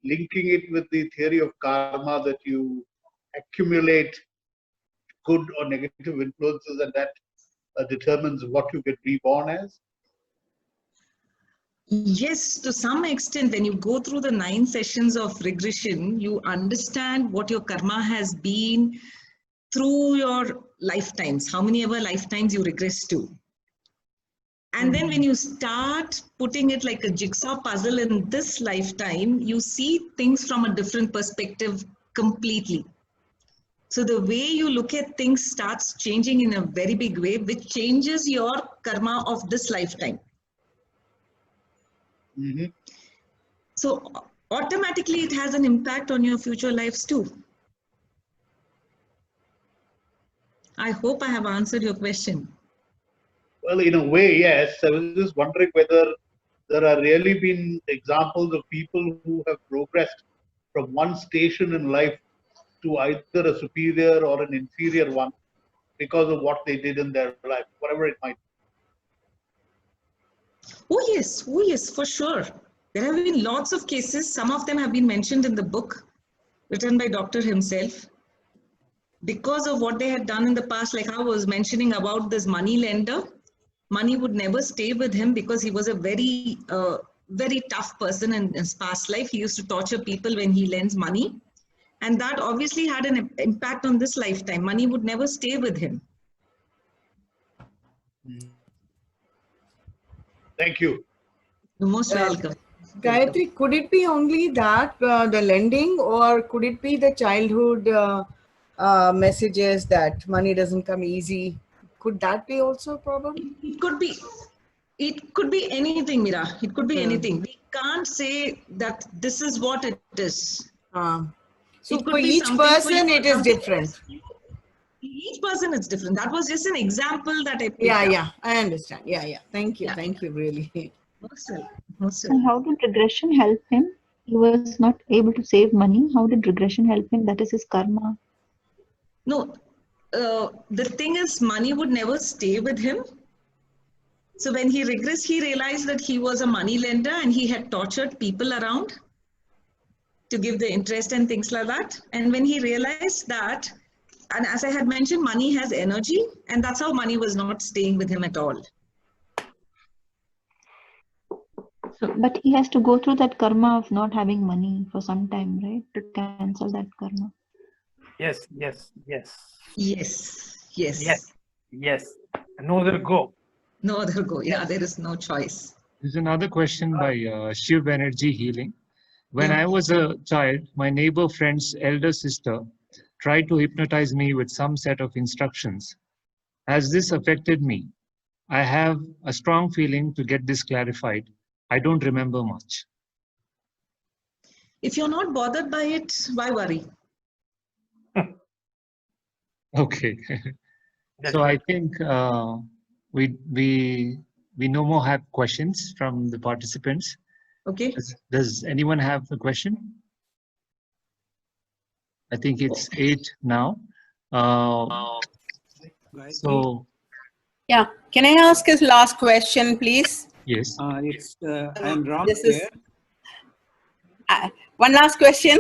linking it with the theory of karma, that you accumulate good or negative influences and that determines what you get reborn as? Yes, to some extent, when you go through the 9 sessions of regression, you understand what your karma has been through your lifetimes, how many ever lifetimes you regress to. And then when you start putting it like a jigsaw puzzle in this lifetime, you see things from a different perspective completely. So the way you look at things starts changing in a very big way, which changes your karma of this lifetime. So automatically it has an impact on your future lives too. I hope I have answered your question. Well, in a way, yes. I was just wondering whether there are really been examples of people who have progressed from one station in life to either a superior or an inferior one because of what they did in their life, whatever it might be. Oh yes, for sure. There have been lots of cases. Some of them have been mentioned in the book written by Doctor himself. Because of what they had done in the past, like I was mentioning about this money lender, money would never stay with him because he was a very, very tough person in his past life. He used to torture people when he lends money. And that obviously had an impact on this lifetime. Money would never stay with him. Thank you. You're most welcome. Gayatri, could it be only that, the lending, or could it be the childhood messages that money doesn't come easy? Could that be also a problem? It could be. It could be anything, Mira. It could be anything. We can't say that this is what it is. So for each person, it is different. Each person is different. That was just an example that I picked Yeah, up. I understand. Yeah. Thank you. Thank you, really. And how did regression help him? He was not able to save money. How did regression help him? That is his karma. No, the thing is, money would never stay with him. So when he regressed, he realized that he was a money lender and he had tortured people around to give the interest and things like that. And when he realized that, and as I had mentioned, money has energy, and that's how money was not staying with him at all. So, but he has to go through that karma of not having money for some time, right? To cancel that karma. Yes. No other go. No other go. Yeah, there is no choice. There's another question by Shiv Energy Healing. When I was a child, my neighbor friend's elder sister tried to hypnotize me with some set of instructions. Has this affected me? I have a strong feeling to get this clarified. I don't remember much. If you're not bothered by it, why worry? Okay. So I think we no more have questions from the participants. Okay. Does anyone have a question? I think it's 8 now. So yeah, can I ask his last question, please? Yes. I am Ram This here. is one last question.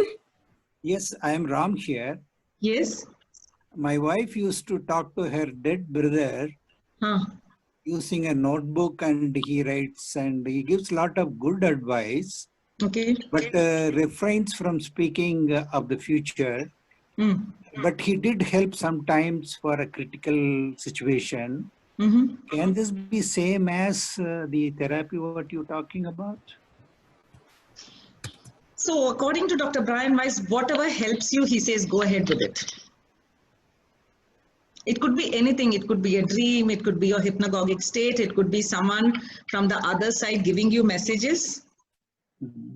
Yes, I am Ram here. Yes. My wife used to talk to her dead brother using a notebook, and he writes and he gives a lot of good advice. Okay. But refrains from speaking of the future. But he did help sometimes for a critical situation. Can this be same as the therapy what you're talking about? So according to Dr. Brian Weiss, whatever helps you, he says, go ahead with it. It could be anything. It could be a dream. It could be your hypnagogic state. It could be someone from the other side giving you messages.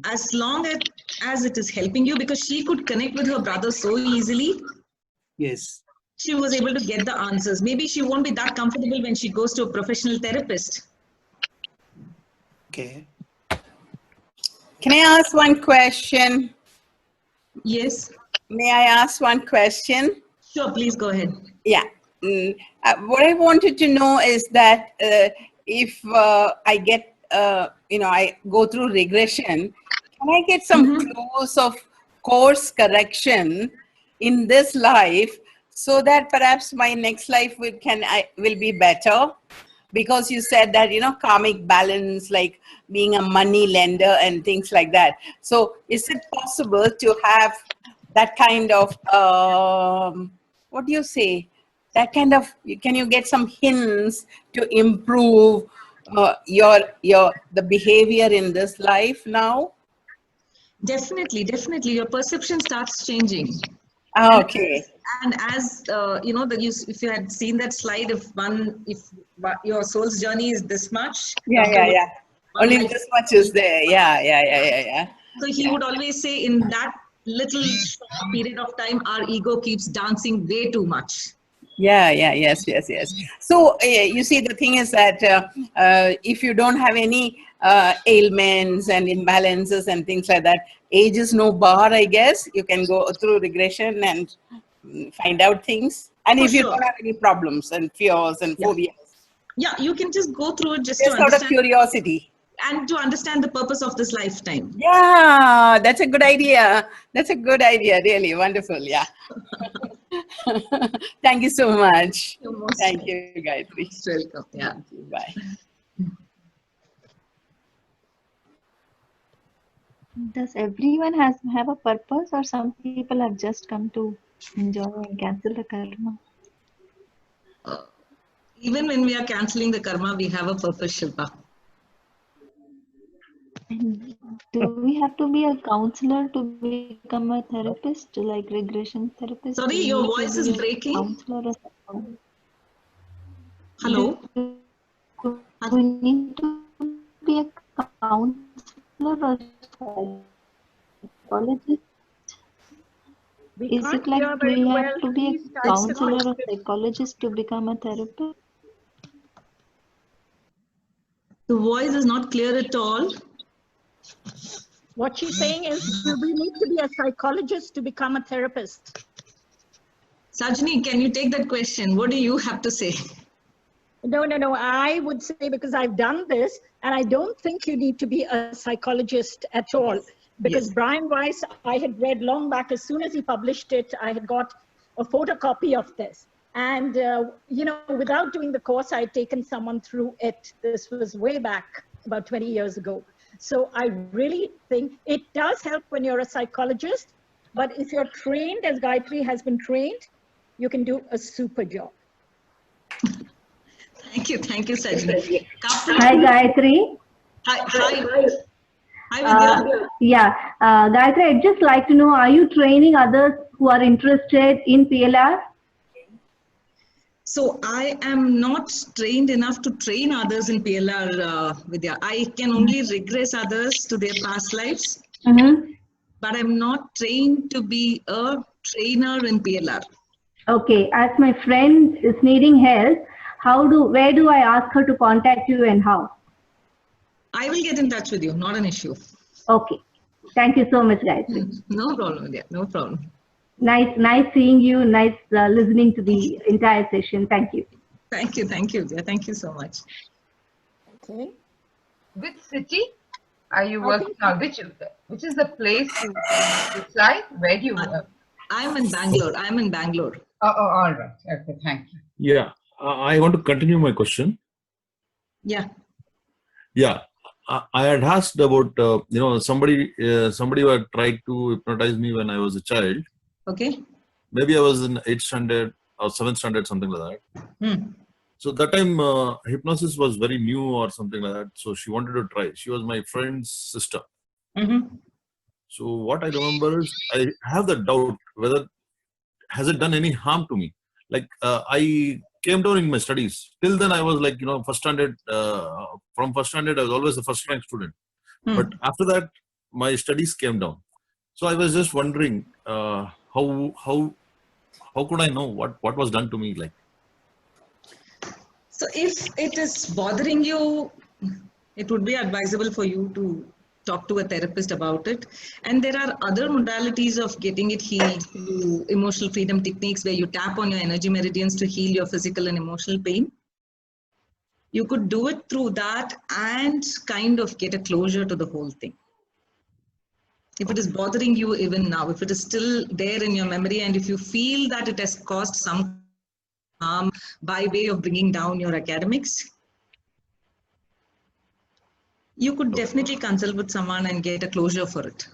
As long as it is helping you, because she could connect with her brother so easily. Yes. She was able to get the answers. Maybe she won't be that comfortable when she goes to a professional therapist. Okay. Can I ask one question? Yes. May I ask one question? Sure, please go ahead. Yeah. What I wanted to know is that if I get, I go through regression, can I get some clues of course correction in this life so that perhaps my next life will be better? Because you said that, karmic balance, like being a money lender and things like that. So is it possible to have that kind of, what do you say? That kind of, can you get some hints to improve the behavior in this life now? Definitely. Your perception starts changing. Okay. And as if you had seen that slide, if your soul's journey is this much. Yeah. Only this much is there. Yeah. So he would always say, in that little short period of time, our ego keeps dancing way too much. Yes. So you see, the thing is that if you don't have any ailments and imbalances and things like that, age is no bar, I guess. You can go through regression and find out things. And if you don't have any problems and fears and phobias. Yeah, you can just go through it just out of curiosity. and to understand the purpose of this lifetime. Yeah, that's a good idea. That's a good idea. Really wonderful. Yeah. Thank you so much. Thank you, Gayatri. Welcome. Yeah. Bye. Does everyone have a purpose, or some people have just come to enjoy and cancel the karma? Even when we are cancelling the karma, we have a purpose, Shilpa. And do we have to be a counselor to become a therapist, like regression therapist? Sorry, your voice is breaking. Counselor or Hello? Do we need to be a counselor or psychologist? Is it like do we have to be a counselor or psychologist to become a therapist? The voice is not clear at all. What she's saying is, do we need to be a psychologist to become a therapist? Sajni, can you take that question? What do you have to say? No. I would say, because I've done this, and I don't think you need to be a psychologist at all. Because Brian Weiss, I had read long back, as soon as he published it, I had got a photocopy of this. And, without doing the course, I had taken someone through it. This was way back, about 20 years ago. So I really think it does help when you're a psychologist, but if you're trained, as Gayatri has been trained, you can do a super job. Thank you, Sajni. Hi, Gayatri. Hi, Vidya. Gayatri, I'd just like to know, are you training others who are interested in PLR? So I am not trained enough to train others in PLR, Vidya. I can only regress others to their past lives, but I'm not trained to be a trainer in PLR. Okay, as my friend is needing help, where do I ask her to contact you and how? I will get in touch with you, not an issue. Okay, thank you so much, Gayatri. No problem, Vidya, no problem. Nice seeing you. Nice listening to the entire session. Thank you. Thank you, Vidya. Thank you so much. Okay. Which city are you working on? Which is the place you reside? Where do you work? I'm in Bangalore. Oh, all right. Okay, thank you. Yeah, I want to continue my question. Yeah. Yeah, I had asked about somebody who had tried to hypnotize me when I was a child. Okay. Maybe I was in 8th standard or 7th standard, something like that. So that time hypnosis was very new or something like that. So she wanted to try. She was my friend's sister. So what I remember is I have the doubt whether has it done any harm to me. Like I came down in my studies. Till then I was like, first standard. From first standard I was always the first rank student. But after that my studies came down. So I was just wondering how could I know what was done to me like? So if it is bothering you, it would be advisable for you to talk to a therapist about it. And there are other modalities of getting it healed through emotional freedom techniques where you tap on your energy meridians to heal your physical and emotional pain. You could do it through that and kind of get a closure to the whole thing. If it is bothering you even now, if it is still there in your memory, and if you feel that it has caused some harm by way of bringing down your academics, you could definitely consult with someone and get a closure for it.